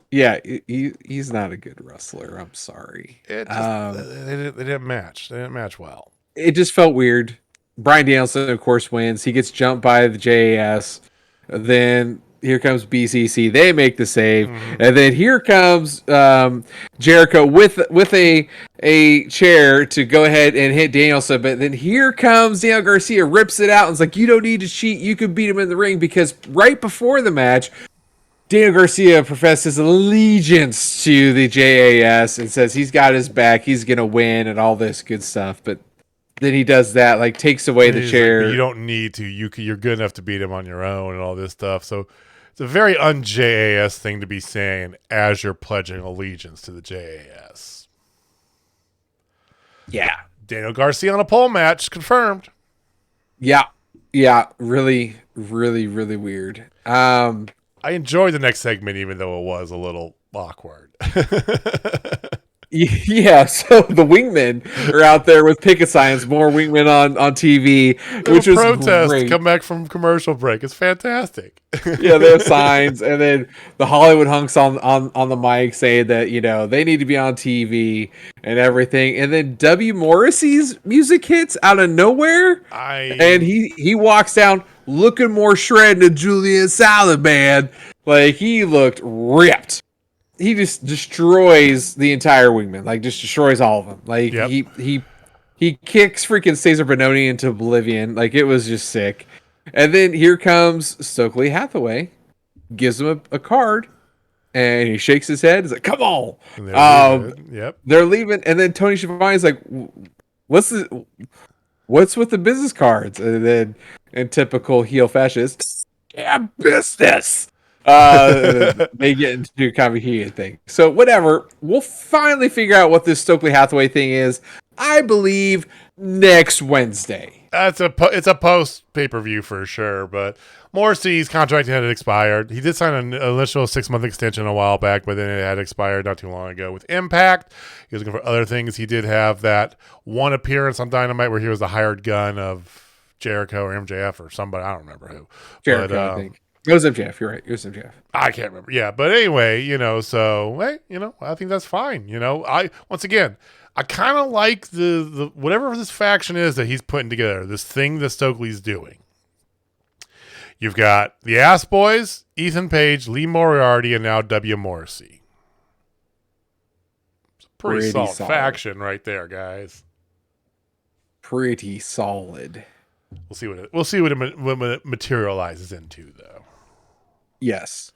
Yeah, he's not a good wrestler. I'm sorry. They didn't match. They didn't match well. It just felt weird. Bryan Danielson, of course, wins. He gets jumped by the JAS. Then here comes BCC. They make the save. And then here comes Jericho with a chair to go ahead and hit Danielson. But then here comes Daniel Garcia, rips it out, and is like, you don't need to cheat. You can beat him in the ring. Because right before the match, Daniel Garcia professes allegiance to the JAS and says he's got his back. He's going to win and all this good stuff. But then he does that, like takes away the chair. Like, you don't need to. You're good enough to beat him on your own and all this stuff. So it's a very un-JAS thing to be saying as you're pledging allegiance to the JAS. Yeah. Daniel Garcia on a pole match, confirmed. Yeah. Really, really, really weird. I enjoyed the next segment, even though it was a little awkward. Yeah, so the wingmen are out there with picket signs, more wingmen on TV, which was protest great. Come back from commercial break. It's fantastic. Yeah, they have signs, and then the Hollywood hunks on the mic saying that, you know, they need to be on TV and everything. And then W. Morrissey's music hits out of nowhere, and he walks down looking more shredded than Julian Salad, man. Like, he looked ripped. He just destroys the entire wingman, like just destroys all of them. Like he kicks freaking Cesar Bononi into oblivion. Like, it was just sick. And then here comes Stokely Hathaway, gives him a card, and he shakes his head. He's like, "Come on!" They're leaving, and then Tony Schiavone's like, "What's with the business cards?" And then, in typical heel fashion, "Yeah, business." They get into kind of a heated thing. So whatever, we'll finally figure out what this Stokely Hathaway thing is. I believe next Wednesday. It's a post pay-per-view for sure. But Morrissey's contract had expired. He did sign an initial 6-month extension a while back, but then it had expired not too long ago with Impact. He was looking for other things. He did have that one appearance on Dynamite where he was the hired gun of Jericho or MJF or somebody. I don't remember who. Jericho, I think. It was MJF. You're right. It was MJF. I can't remember. Yeah, but anyway, so hey, I think that's fine. I kind of like the whatever this faction is that he's putting together. This thing that Stokely's doing. You've got the Ass Boys, Ethan Page, Lee Moriarty, and now W. Morrissey. Pretty solid faction right there, guys. Pretty solid. We'll see what it materializes into, though. Yes.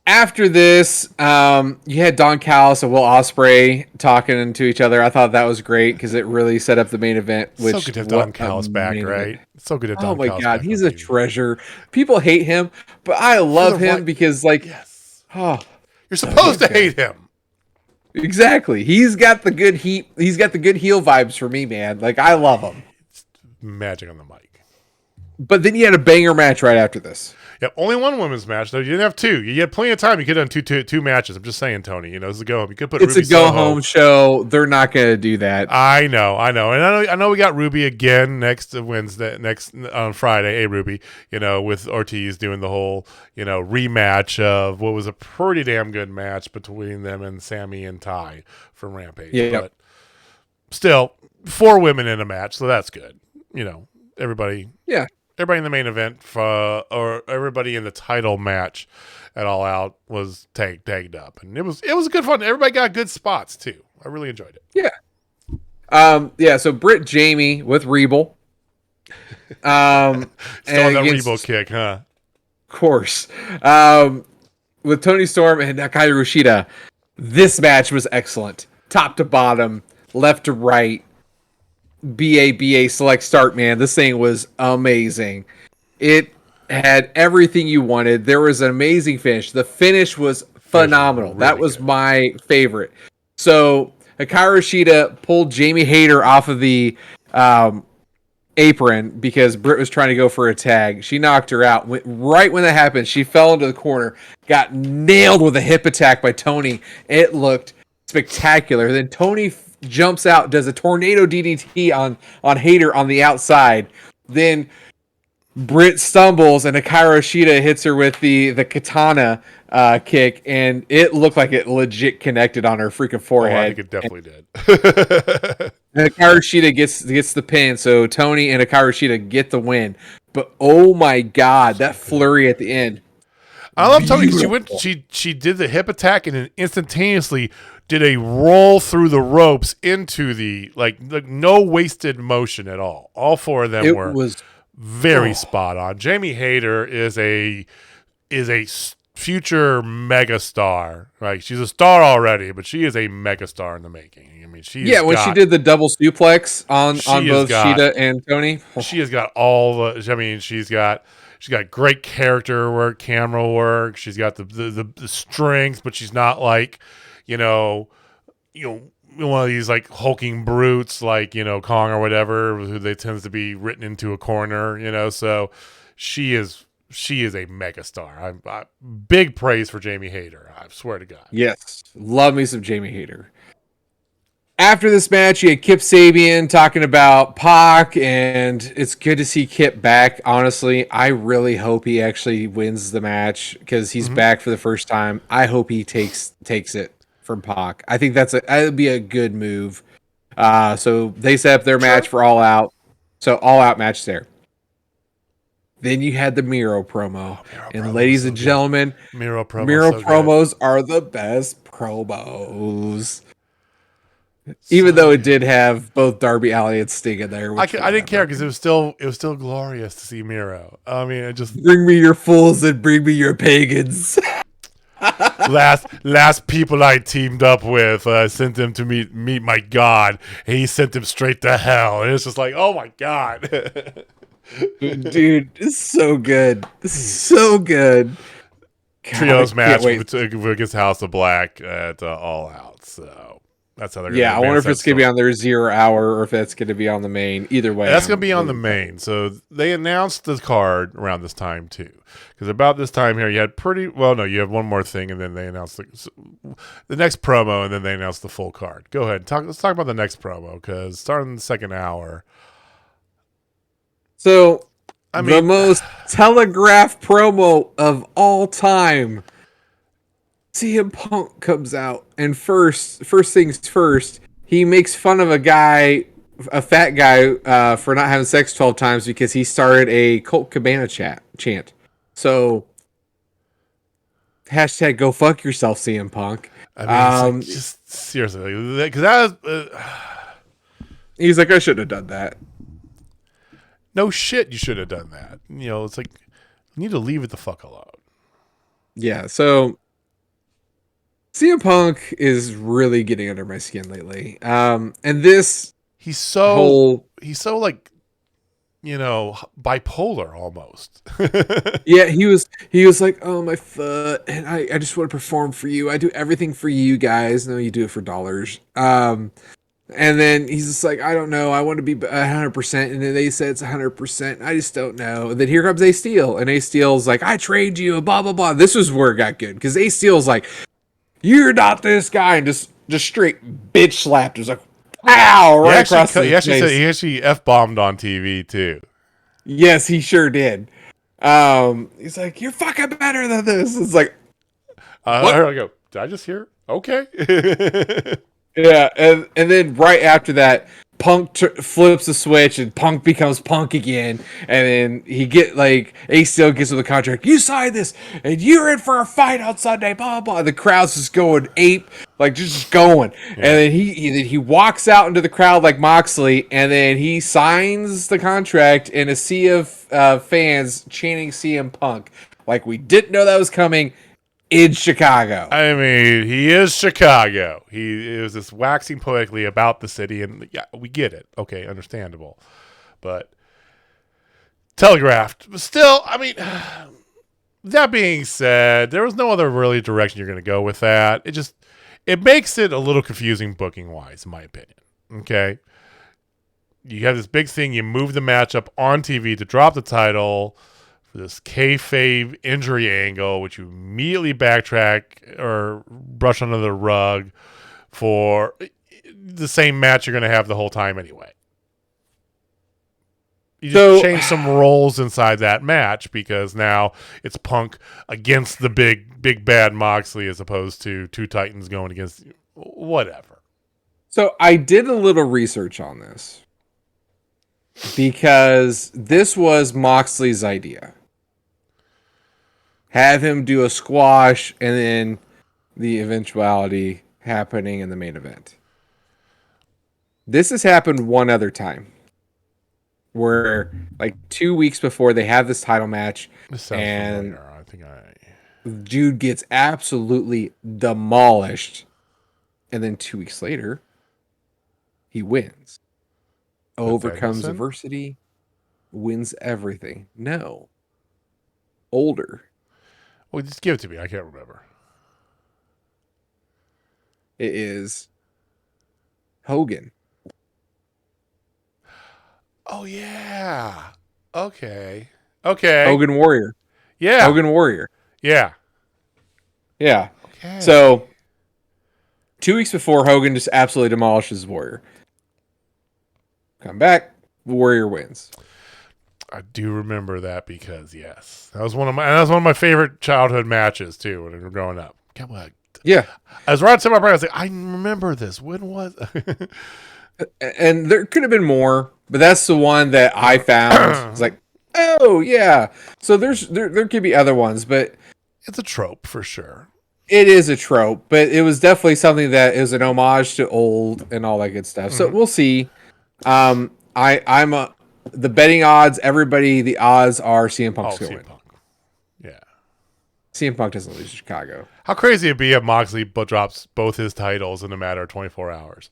After this, you had Don Callis and Will Ospreay talking to each other. I thought that was great because it really set up the main event. Which so good to have Don Callis back, right? So good to have Don Callis back. Oh my god, he's a treasure. People hate him, but I love him because, like, yes, you're supposed to hate him. Exactly. He's got the good heat. He's got the good heel vibes for me, man. Like, I love him. It's magic on the mic. But then you had a banger match right after this. Yep, only one women's match though. You didn't have two. You had plenty of time. You could have done two matches. I'm just saying, Tony. You know, it's a go home. You could put. It's Ruby a go home show. They're not going to do that. I know, and I know. We got Ruby again next on Friday. Hey, Ruby. You know, with Ortiz doing the whole rematch of what was a pretty damn good match between them and Sammy and Ty from Rampage. Yeah, but still 4 women in a match, so that's good. Everybody. Yeah. Everybody in the main event or everybody in the title match at All Out was tagged up, and it was good fun. Everybody got good spots too. I really enjoyed it. Yeah. So Britt Jamie with Rebel. Still on that Rebel kick, huh? Of course. With Toni Storm and Hikaru Shida, this match was excellent, top to bottom, left to right. BA select start, man. This thing was amazing. It had everything you wanted. There was an amazing finish. The finish was phenomenal. Really that was good. My favorite. So Hikaru Shida pulled Jamie Hayter off of the apron because Britt was trying to go for a tag. She knocked her out. Right when that happened, she fell into the corner, got nailed with a hip attack by Toni. It looked spectacular. Then Toni jumps out, does a tornado DDT on Hayter on the outside. Then Britt stumbles and Hikaru Shida hits her with the katana kick, and it looked like it legit connected on her freaking forehead. I think it definitely did. And Hikaru Shida gets the pin, so Toni and Hikaru Shida get the win. But oh my god, that flurry at the end. I love Toni because she did the hip attack and then instantaneously did a roll through the ropes into the no wasted motion at all. All 4 of them was very spot on. Jamie Hayter is a future megastar. Right, she's a star already, but she is a megastar in the making. I mean, she did the double suplex on both Shida and Toni, she has got all the. I mean, she's got great character work, camera work. She's got the strength, but she's not like, one of these like hulking brutes like, Kong or whatever, who they tends to be written into a corner, so she is a megastar. I big praise for Jamie Hayter. I swear to God. Yes. Love me some Jamie Hayter. After this match, you had Kip Sabian talking about Pac, and it's good to see Kip back. Honestly, I really hope he actually wins the match because he's back for the first time. I hope he takes it from Pac. I think that would be a good move. So they set up their match for All Out. So All Out match there. Then you had the Miro promo. And ladies and gentlemen, Miro promos are the best promos. Even though it did have both Darby Allin and Sting in there. I didn't care because it was still glorious to see Miro. I mean, it just bring me your fools and bring me your pagans. last people I teamed up with, sent them to meet my God, and he sent them straight to hell. And it's just like, oh my God. Dude, it's so good. This is so good. God, Trios match against House of Black at All Out. So that's how they're going to I wonder if it's going to be on their 0 hour or if that's going to be on the main. Either way. That's going to be on the main. So they announced the card around this time too. Because about this time here, you had you have one more thing, and then they announced the next promo, and then they announced the full card. Go ahead. Let's talk about the next promo, because starting the second hour. So, the most telegraphed promo of all time. CM Punk comes out, and first things first, he makes fun of a fat guy, for not having sex 12 times because he started a Colt Cabana chant. So, Hashtag go fuck yourself, CM Punk. I mean, it's like, just seriously, because that was He's like, I shouldn't have done that. no shit. You should have done that. It's like you need to leave it the fuck alone. Yeah, so CM Punk is really getting under my skin lately. And this he's so like bipolar almost. Yeah, he was like, oh, my foot, and I just want to perform for you. I do everything for you guys. No, you do it for dollars. And then he's just like, I don't know. I want to be 100%. And then they said it's 100%. I just don't know. And then here comes Ace Steel. And Ace Steel's like, I trade you, blah, blah, blah. This was where it got good. Because Ace Steel's like, you're not this guy. And just straight bitch slapped. It was like, pow, right across the face. He actually F-bombed on TV, too. Yes, he sure did. He's like, you're fucking better than this. It's like, I go, did I just hear? Okay. Yeah, and then right after that, Punk flips the switch and Punk becomes Punk again. And then Ace Steel gets with the contract. You signed this, and you're in for a fight on Sunday. Blah blah blah. The crowd's just going ape, like just going. Yeah. And then he walks out into the crowd like Moxley, and then he signs the contract in a sea of fans chanting CM Punk, like we didn't know that was coming. In Chicago. I mean, he is Chicago. He is just waxing poetically about the city, and yeah, we get it. Okay, understandable. But telegraphed. But still, I mean, that being said, there was no other really direction you're going to go with that. It makes it a little confusing booking-wise, in my opinion. Okay? You have this big thing, you move the match up on TV to drop the title for this kayfabe injury angle, which you immediately backtrack or brush under the rug for the same match you're going to have the whole time anyway. You just change some roles inside that match because now it's Punk against the big bad Moxley as opposed to two Titans going against whatever. So I did a little research on this because this was Moxley's idea. Have him do a squash and then the eventuality happening in the main event. This has happened one other time where like 2 weeks before they have this title match and familiar. Jude gets absolutely demolished. And then 2 weeks later, he wins. Overcomes adversity, wins everything. No. Older. Well, just give it to me. I can't remember. It is Hogan. Oh, yeah. Okay. Hogan Warrior. Yeah. Hogan Warrior. Yeah. Yeah. Okay. So 2 weeks before, Hogan just absolutely demolishes Warrior. Come back, Warrior wins. I do remember that because yes, that was one of my favorite childhood matches too when we were growing up. Come on. Yeah. I was right to my brain. I was like, I remember this. When was? And there could have been more, but that's the one that I found. It's like, oh yeah. So there could be other ones, but it's a trope for sure. It is a trope, but it was definitely something that is an homage to old and all that good stuff. So we'll see. The betting odds, everybody, the odds are CM Punk's going to win. Punk. Yeah. CM Punk doesn't lose to Chicago. How crazy it'd be if Moxley drops both his titles in a matter of 24 hours.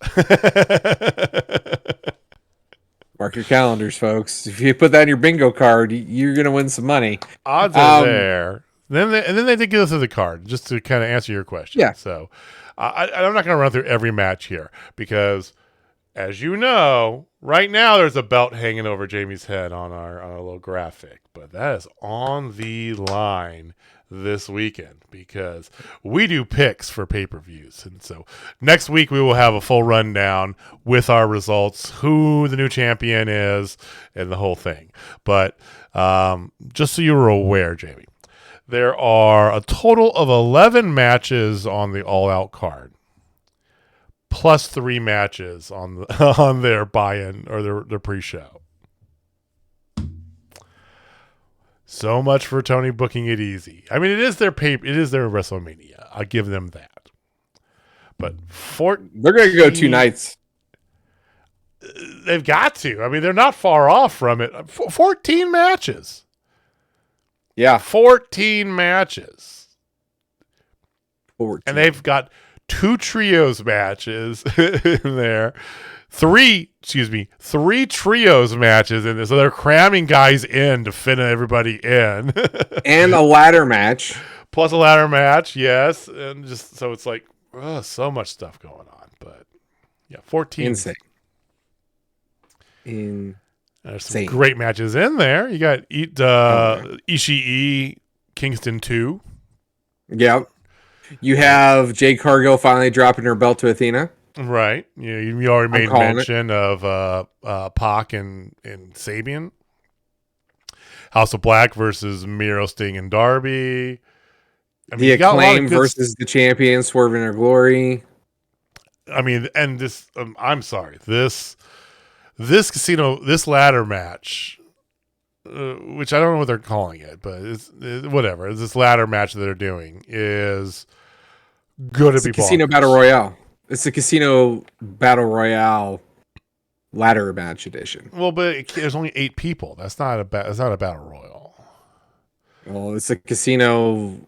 Mark your calendars, folks. If you put that in your bingo card, you're going to win some money. Odds are there. Then they did give us the card, just to kind of answer your question. Yeah. So I'm not going to run through every match here because, as you know, right now there's a belt hanging over Jamie's head on our little graphic. But that is on the line this weekend because we do picks for pay-per-views. And so next week we will have a full rundown with our results, who the new champion is, and the whole thing. But just so you were aware, Jamie, there are a total of 11 matches on the All Out card, plus 3 matches on their buy-in or their pre-show. So much for Toni booking it easy. I mean, it is their WrestleMania. I'll give them that. But they're going to go 2 nights. They've got to. I mean, they're not far off from it. 14 matches. Yeah. 14 matches. 14. And they've got 2 trios matches in there. 3 trios matches in this. So they're cramming guys in to fit everybody in. And a ladder match. Plus a ladder match, yes. And just so it's like, so much stuff going on. But yeah, 14. Insane. There's some great matches in there. You got Ishii, Kingston 2. Yep. You have Jade Cargill finally dropping her belt to Athena. Right. Yeah, you already made mention of Pac and Sabian. House of Black versus Miro, Sting, and Darby. I mean, the Acclaim versus the champion, Swerve in Their Glory. I mean, and this, I'm sorry, this ladder match, which I don't know what they're calling it, but it's whatever. This ladder match that they're doing is going to be Casino Battle Royale. It's a Casino Battle Royale ladder match edition. Well, but there's only 8 people. That's not a battle royal. Well, it's a casino.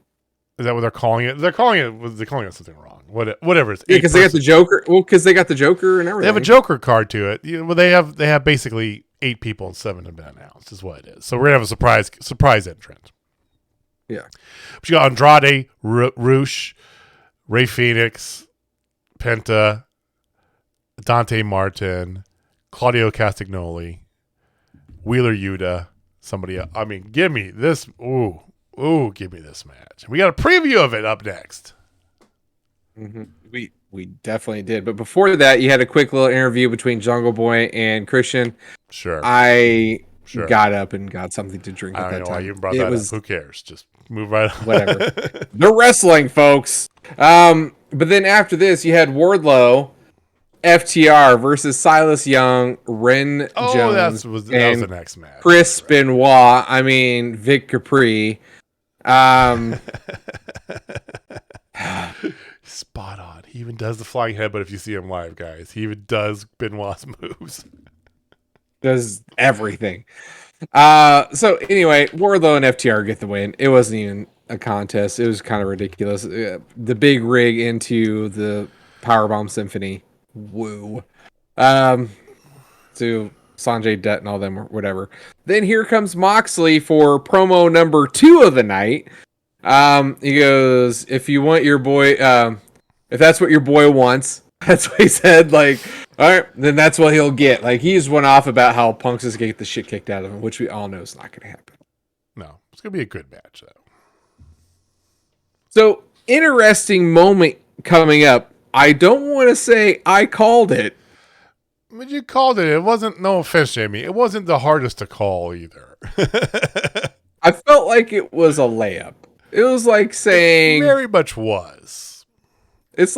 Is that what they're calling it? They're calling it something wrong. Whatever. It's because they got the Joker. Well, because they got the Joker and everything. They have a Joker card to it. Well, they have basically 8 people and 7 have been announced. Is what it is. So we're gonna have a surprise entrant. Yeah. But you got Andrade, Rush, Rey Fenix, Penta, Dante Martin, Claudio Castagnoli, Wheeler Yuta, somebody else. I mean, give me this. Give me this match. We got a preview of it up next. Mm-hmm. We definitely did. But before that, you had a quick little interview between Jungle Boy and Christian. Sure. I got up and got something to drink at that time. Why you brought that up. Who cares? Just move right on. Whatever. They're wrestling, folks. But then after this, you had Wardlow, FTR versus Silas Young, Ren Jones, that was the next match. Chris Benoit. I mean, Vic Capri. Spot on. He even does the flying headbutt if you see him live, guys. He even does Benoit's moves. Does everything. So anyway, Wardlow and FTR get the win. It wasn't even a contest. It was kind of ridiculous. The big rig into the Powerbomb Symphony. Woo. To Sanjay Dutt and all them or whatever. Then here comes Moxley for promo number 2 of the night. He goes, if you want your boy, if that's what your boy wants, that's what he said. Like, all right, then that's what he'll get. Like, he just went off about how Punk's is going to get the shit kicked out of him, which we all know is not going to happen. No, it's going to be a good match, though. So, interesting moment coming up. I don't want to say I called it. But you called it. It wasn't, no offense, Jamie, it wasn't the hardest to call either. I felt like it was a layup. It was like saying... It very much was. It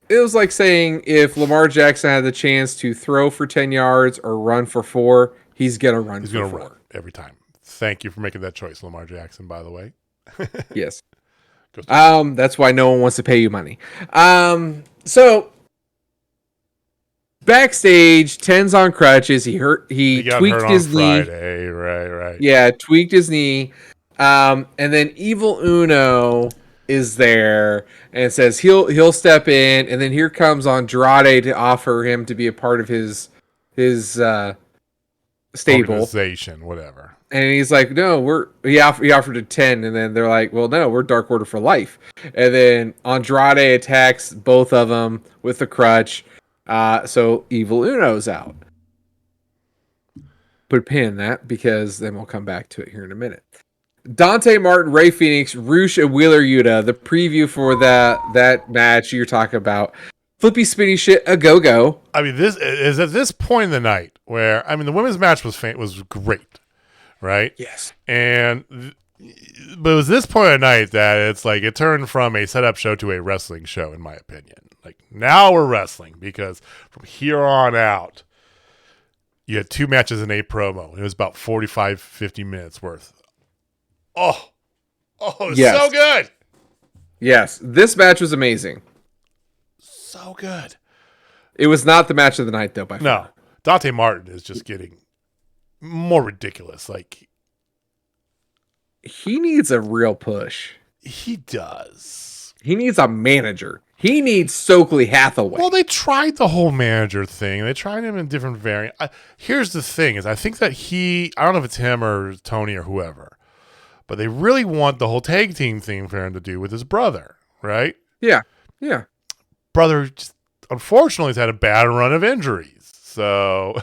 was like saying if Lamar Jackson had the chance to throw for 10 yards or run for 4, he's going to run for 4. He's going to run every time. Thank you for making that choice, Lamar Jackson, by the way. Yes. That's why no one wants to pay you money. So backstage, Ten's on crutches. He tweaked his knee. Friday. Right. Yeah, tweaked his knee. And then Evil Uno is there and says he'll step in, and then here comes Andrade to offer him to be a part of his stable organization, whatever. And he's like, no, he offered a 10, and then they're like, well, no, we're Dark Order for life. And then Andrade attacks both of them with the crutch. So Evil Uno's out. Put a pin in that because then we'll come back to it here in a minute. Dante Martin, Rey Fenix, Rush, and Wheeler Yuta. The preview for that match you're talking about. Flippy spinny shit, a go-go. I mean, this is at this point in the night where, I mean, the women's match was great, right? Yes. But it was this point of the night that it's like it turned from a setup show to a wrestling show, in my opinion. Like, now we're wrestling because from here on out, you had 2 matches and 8 promo. It was about 45, 50 minutes worth Oh, it's Yes. so good. Yes, this match was amazing. So good. It was not the match of the night, though, by far. No, Dante Martin is just getting more ridiculous. Like, He needs a real push. he does. He needs a manager. He needs Stokely Hathaway. Well, they tried the whole manager thing. They tried him in different variants. Here's the thing: is I think that I don't know if it's him or Tony or whoever, but they really want the whole tag team thing for him to do with his brother, right? Yeah. Brother, just, unfortunately, has had a bad run of injuries, so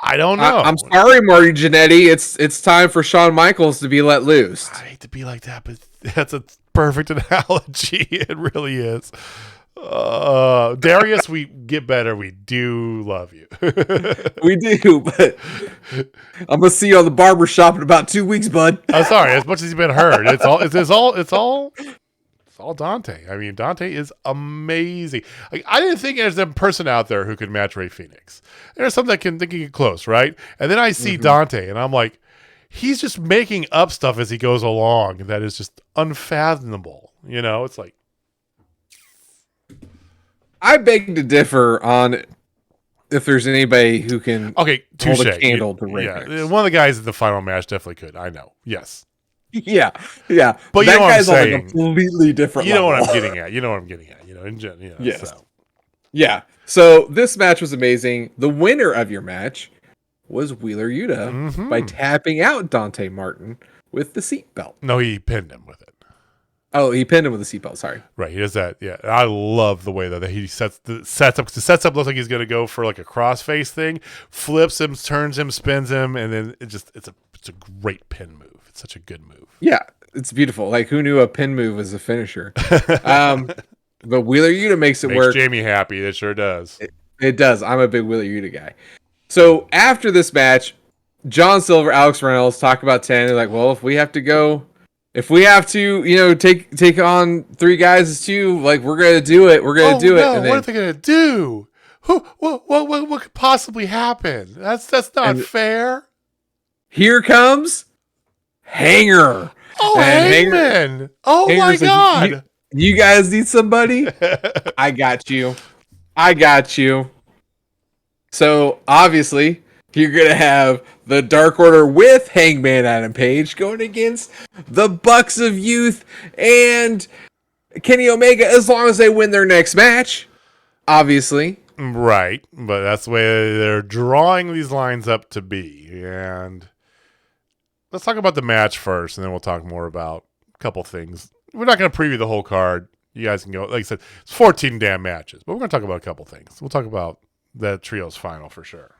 I don't know. I'm sorry, Marty Jannetty. It's time for Shawn Michaels to be let loose. I hate to be like that, but that's a perfect analogy. It really is. Darius, we get better. We do love you. We do, but I'm gonna see you on the barber shop in about 2 weeks, bud. I'm sorry. As much as he's been hurt, it's all Dante. I mean, Dante is amazing. Like, I didn't think there's a person out there who could match Ray Phoenix. There's some that can think he get close, right? And then I see Dante, and I'm like, he's just making up stuff as he goes along that is just unfathomable. You know, it's like, I beg to differ on if there's anybody who can hold a candle to Ray Phoenix. One of the guys in the final match definitely could. I know. Yes. Yeah. But that you know what I'm guy's on saying. a completely different You know level. what I'm getting at. You know what I'm getting at. You know, Yes. So. Yeah. So this match was amazing. The winner of your match was Wheeler Yuta by tapping out Dante Martin with the seatbelt. No, he pinned him with it. Oh, he pinned him with the seatbelt. Sorry. Right, he does that. Yeah, I love the way that he sets up. Looks like he's gonna go for like a crossface thing. Flips him, turns him, spins him, and then it's a great pin move. It's such a good move. Yeah, it's beautiful. Like, who knew a pin move was a finisher? But Wheeler Yuta makes it work. Jamie happy. It sure does. It does. I'm a big Wheeler Yuta guy. So after this match, John Silver, Alex Reynolds talk about 10. They're like, well, if we have to, take on 3 guys as 2, like, we're gonna do it. We're gonna do it. And what are they gonna do? What could possibly happen? That's not fair. Here comes Hanger. Oh, Hangman! Oh my God! Like, you guys need somebody? I got you. So obviously, you're gonna have the Dark Order with Hangman Adam Page going against the Bucks of Youth and Kenny Omega, as long as they win their next match. Obviously. Right, but that's the way they're drawing these lines up to be. And let's talk about the match first, and then we'll talk more about a couple things. We're not going to preview the whole card. You guys can go. Like I said, it's 14 damn matches, but we're going to talk about a couple things. We'll talk about the trios final for sure.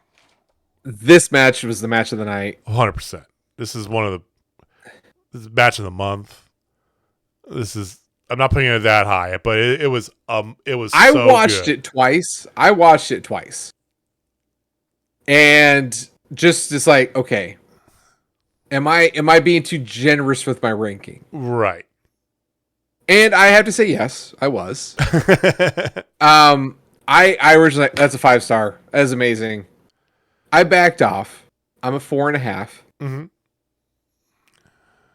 This match was the match of the night. 100%. This is this is match of the month. I'm not putting it that high, but it was I watched it twice. And just like, okay, am I being too generous with my ranking? Right. And I have to say yes, I was. I was like, that's a 5-star. That is amazing. I backed off. I'm a 4.5. Mm-hmm.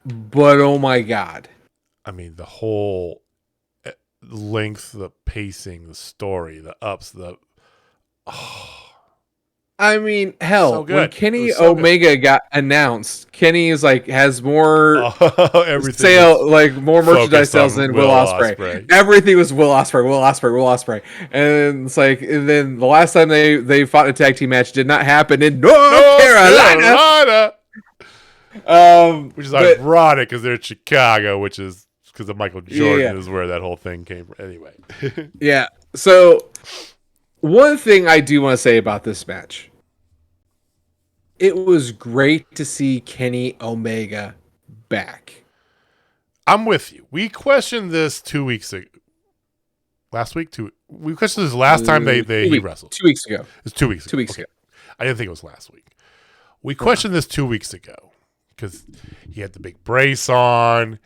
But oh my God. I mean, the whole length, the pacing, the story, the ups, I mean, hell, so when Kenny Omega got announced, Kenny is like, has more more merchandise sales than Will Ospreay. Everything was Will Ospreay. And it's like, and then the last time they fought a tag team match did not happen in North Carolina. Which is ironic because they're in Chicago, which is because of Michael Jordan is where that whole thing came from. Anyway. Yeah. So one thing I do want to say about this match, it was great to see Kenny Omega back. I'm with you. We questioned this 2 weeks ago. Last week? We questioned this last time he wrestled. 2 weeks ago. It's 2 weeks ago. 2 weeks ago. I didn't think it was last week. We questioned this 2 weeks ago because he had the big brace on,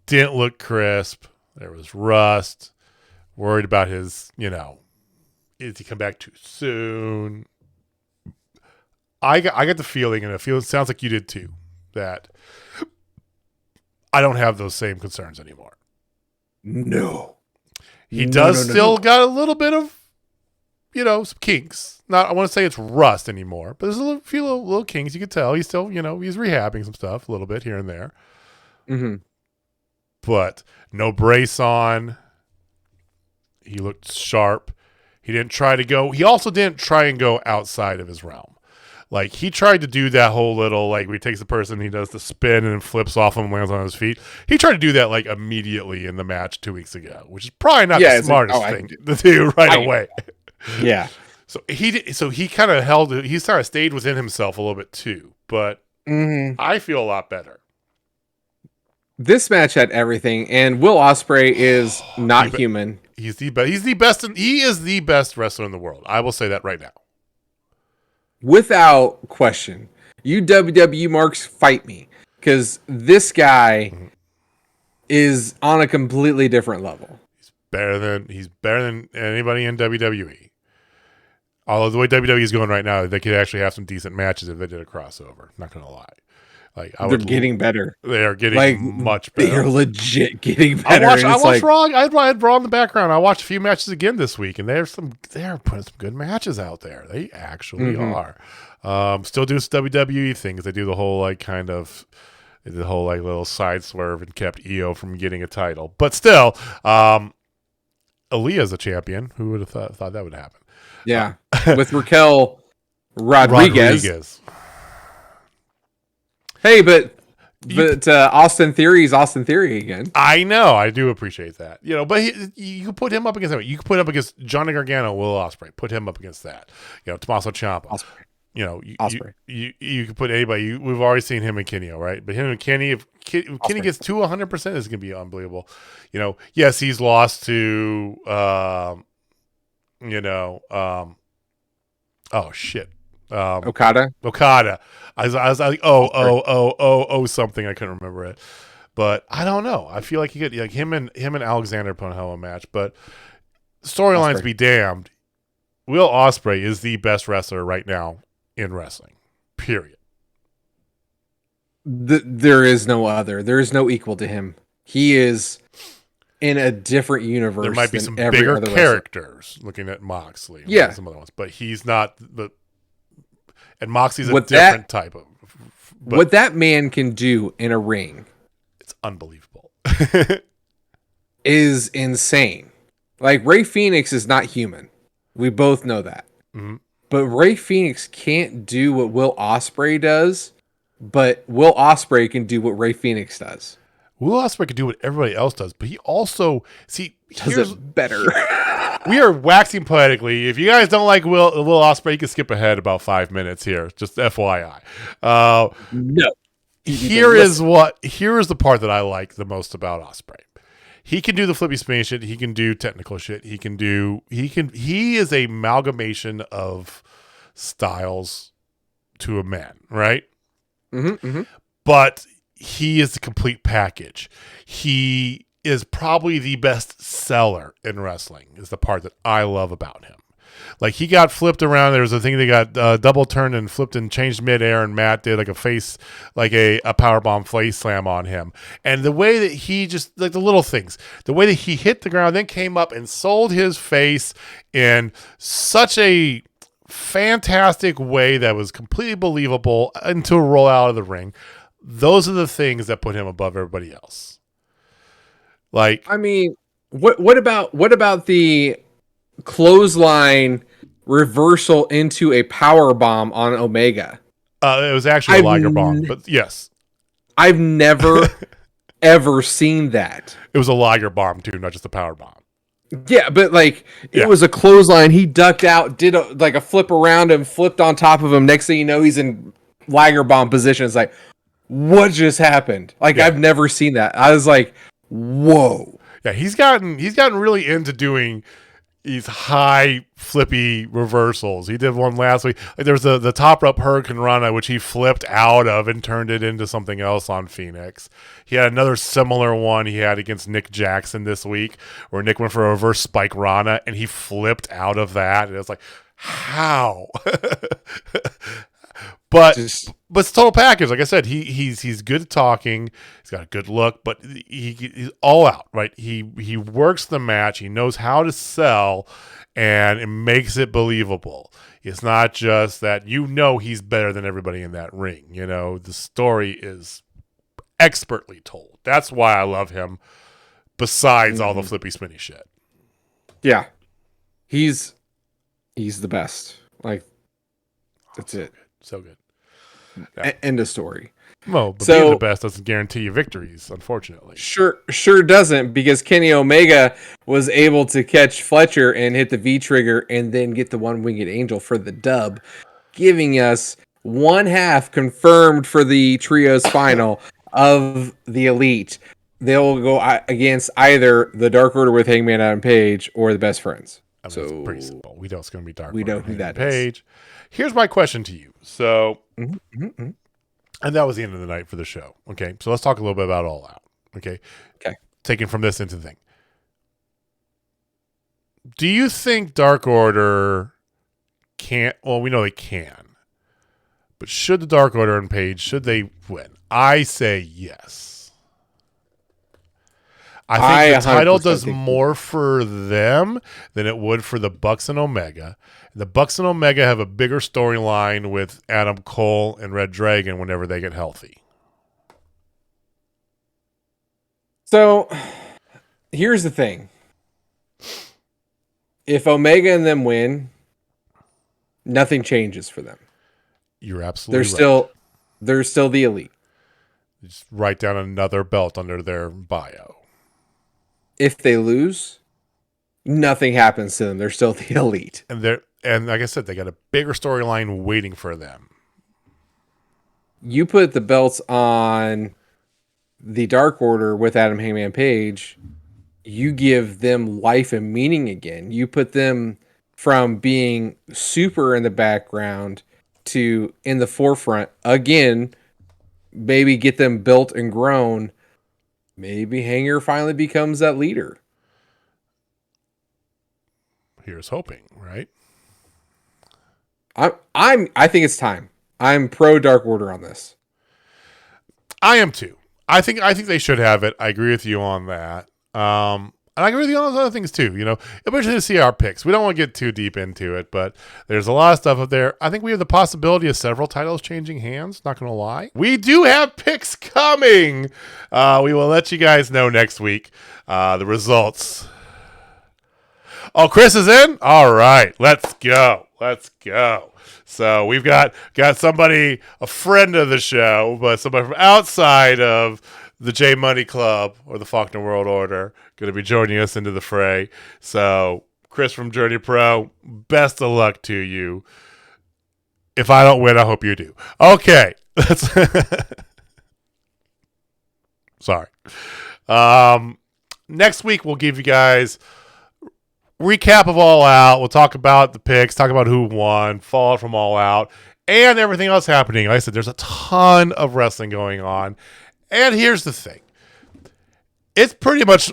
didn't look crisp, there was rust, worried about his, is he come back too soon? I got the feeling, and it sounds like you did too, that I don't have those same concerns anymore. No. He does still got a little bit of, some kinks. Not, I want to say it's rust anymore, but there's a few little kinks. You can tell he's still, he's rehabbing some stuff a little bit here and there. Mm-hmm. But no brace on. He looked sharp. He also didn't try and go outside of his realm. Like, he tried to do that whole little, like, where he takes the person, he does the spin and then flips off him and lands on his feet. He tried to do that, like, immediately in the match 2 weeks ago, which is probably not the smartest thing to do away. Yeah. So he kind of he sort of stayed within himself a little bit too, but I feel a lot better. This match had everything, and Will Ospreay is not human. He's the best. He is the best wrestler in the world. I will say that right now. Without question. You WWE marks, fight me. Because this guy is on a completely different level. He's better than anybody in WWE. Although the way WWE is going right now, they could actually have some decent matches if they did a crossover. Not going to lie. Like, they're getting better. They are getting much better. They're legit getting better. I watched Raw. I had Raw in the background. I watched a few matches again this week, and they're putting some good matches out there. They actually are. Still do some WWE things. They do the whole little side swerve and kept Io from getting a title. But still, Aaliyah's a champion. Who would have thought that would happen? Yeah, with Raquel Rodriguez. Hey, but Austin Theory is Austin Theory again. I know. I do appreciate that. But you can put him up against him. You can put him up against Johnny Gargano, Will Ospreay. Put him up against that. Tommaso Ciampa. Ospreay. You can put anybody. We've already seen him and Kenny, right? But him and Kenny, if Kenny gets to 100%, it's going to be unbelievable. Yes, he's lost to, oh shit. Okada. I was like, something. I couldn't remember it, but I don't know. I feel like he could, like him and Alexander put on a hell of a match. But storylines be damned. Will Ospreay is the best wrestler right now in wrestling. Period. There is no other. There is no equal to him. He is in a different universe. There might be some bigger characters looking at Moxley. And some other ones, but he's not the. And Moxie's a different type of. What that man can do in a ring, it's unbelievable. Is insane. Like, Rey Fenix is not human. We both know that. Mm-hmm. But Rey Fenix can't do what Will Ospreay does, but Will Ospreay can do what Rey Fenix does. Will Ospreay can do what everybody else does, but he also does it better. We are waxing poetically. If you guys don't like Will Ospreay, you can skip ahead about 5 minutes here. Just FYI. No. Here is the part that I like the most about Ospreay. He can do the flippy spin shit. He can do technical shit. He is a amalgamation of styles to a man, right? Mm-hmm, mm-hmm. But he is the complete package. He is probably the best seller in wrestling, is the part that I love about him. Like, he got flipped around. There was a thing that got double turned and flipped and changed midair, and Matt did like a powerbomb face slam on him. And the way that he just, like the little things, the way that he hit the ground, then came up and sold his face in such a fantastic way that was completely believable until roll out of the ring. Those are the things that put him above everybody else. Like, I mean, what about the clothesline reversal into a power bomb on Omega? It was actually a Liger bomb, but yes. I've never ever seen that. It was a Liger bomb too, not just a power bomb. Yeah, but it was a clothesline. He ducked out, did a flip around him, flipped on top of him. Next thing you know, he's in Liger bomb position. It's like, what just happened? I've never seen that. I was like, whoa. Yeah, he's gotten really into doing these high flippy reversals. He did one last week. There was the top rope Hurricane Rana, which he flipped out of and turned it into something else on Phoenix. He had another similar one he had against Nick Jackson this week, where Nick went for a reverse spike Rana and he flipped out of that. And it's like, how? But But it's a total package. Like I said, he's good at talking. He's got a good look, but he's all out, right? He works the match. He knows how to sell, and it makes it believable. It's not just that he's better than everybody in that ring. The story is expertly told. That's why I love him, besides all the flippy spinny shit. Yeah. He's the best. Like, that's it. So good. Yeah. End of story. Well, but being the best doesn't guarantee you victories, unfortunately. Sure doesn't, because Kenny Omega was able to catch Fletcher and hit the V trigger and then get the one-winged angel for the dub, giving us one half confirmed for the trios final of the Elite. They'll go against either the Dark Order with Hangman Adam Page or the Best Friends. It's pretty simple. We know it's going to be Dark Order. We know who that Page. Is. Here's my question to you. So... And that was the end of the night for the show. Okay, so let's talk a little bit about All Out. Okay. Taking from this into the thing. Do you think Dark Order can't? Well, we know they can. But should the Dark Order and Page, should they win? I say yes. I think the title does more for them than it would for the Bucks and Omega. The Bucks and Omega have a bigger storyline with Adam Cole and Red Dragon whenever they get healthy. So, here's the thing. If Omega and them win, nothing changes for them. You're absolutely right. They're still the Elite. Just write down another belt under their bio. If they lose, nothing happens to them. They're still the Elite. And like I said, they got a bigger storyline waiting for them. You put the belts on the Dark Order with Adam Hangman Page, you give them life and meaning again. You put them from being super in the background to in the forefront again. Maybe get them built and grown. Maybe Hanger finally becomes that leader. Here's hoping, right? I think it's time. I'm pro Dark Order on this. I am too. I think they should have it. I agree with you on that. And I agree with you on those other things too. It'll be interesting to see our picks. We don't want to get too deep into it, but there's a lot of stuff up there. I think we have the possibility of several titles changing hands. Not going to lie. We do have picks coming. We will let you guys know next week the results. Oh, Chris is in? All right. Let's go. So we've got somebody, a friend of the show, but somebody from outside of the J Money Club or the Faulkner World Order going to be joining us into the fray. So Chris from Journey Pro, best of luck to you. If I don't win, I hope you do. Okay. Sorry. Next week, we'll give you guys recap of All Out. We'll talk about the picks, talk about who won, fallout from All Out, and everything else happening. Like I said, there's a ton of wrestling going on. And here's the thing. It's pretty much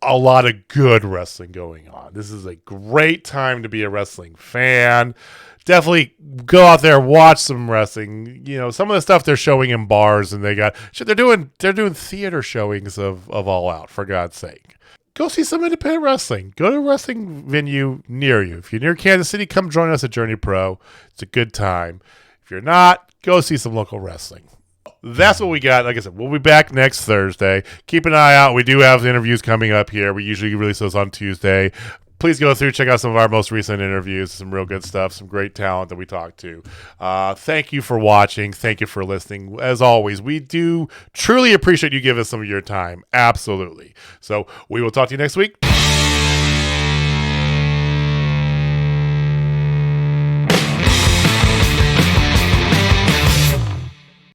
a lot of good wrestling going on. This is a great time to be a wrestling fan. Definitely go out there, watch some wrestling. Some of the stuff they're showing in bars, and they're doing theater showings of All Out, for God's sake. Go see some independent wrestling. Go to a wrestling venue near you. If you're near Kansas City, come join us at Journey Pro. It's a good time. If you're not, go see some local wrestling. That's what we got. Like I said, we'll be back next Thursday. Keep an eye out. We do have the interviews coming up here. We usually release those on Tuesday. Please go through, check out some of our most recent interviews. Some real good stuff, some great talent that we talked to. Thank you for watching. Thank you for listening. As always, we do truly appreciate you giving us some of your time. Absolutely. So we will talk to you next week.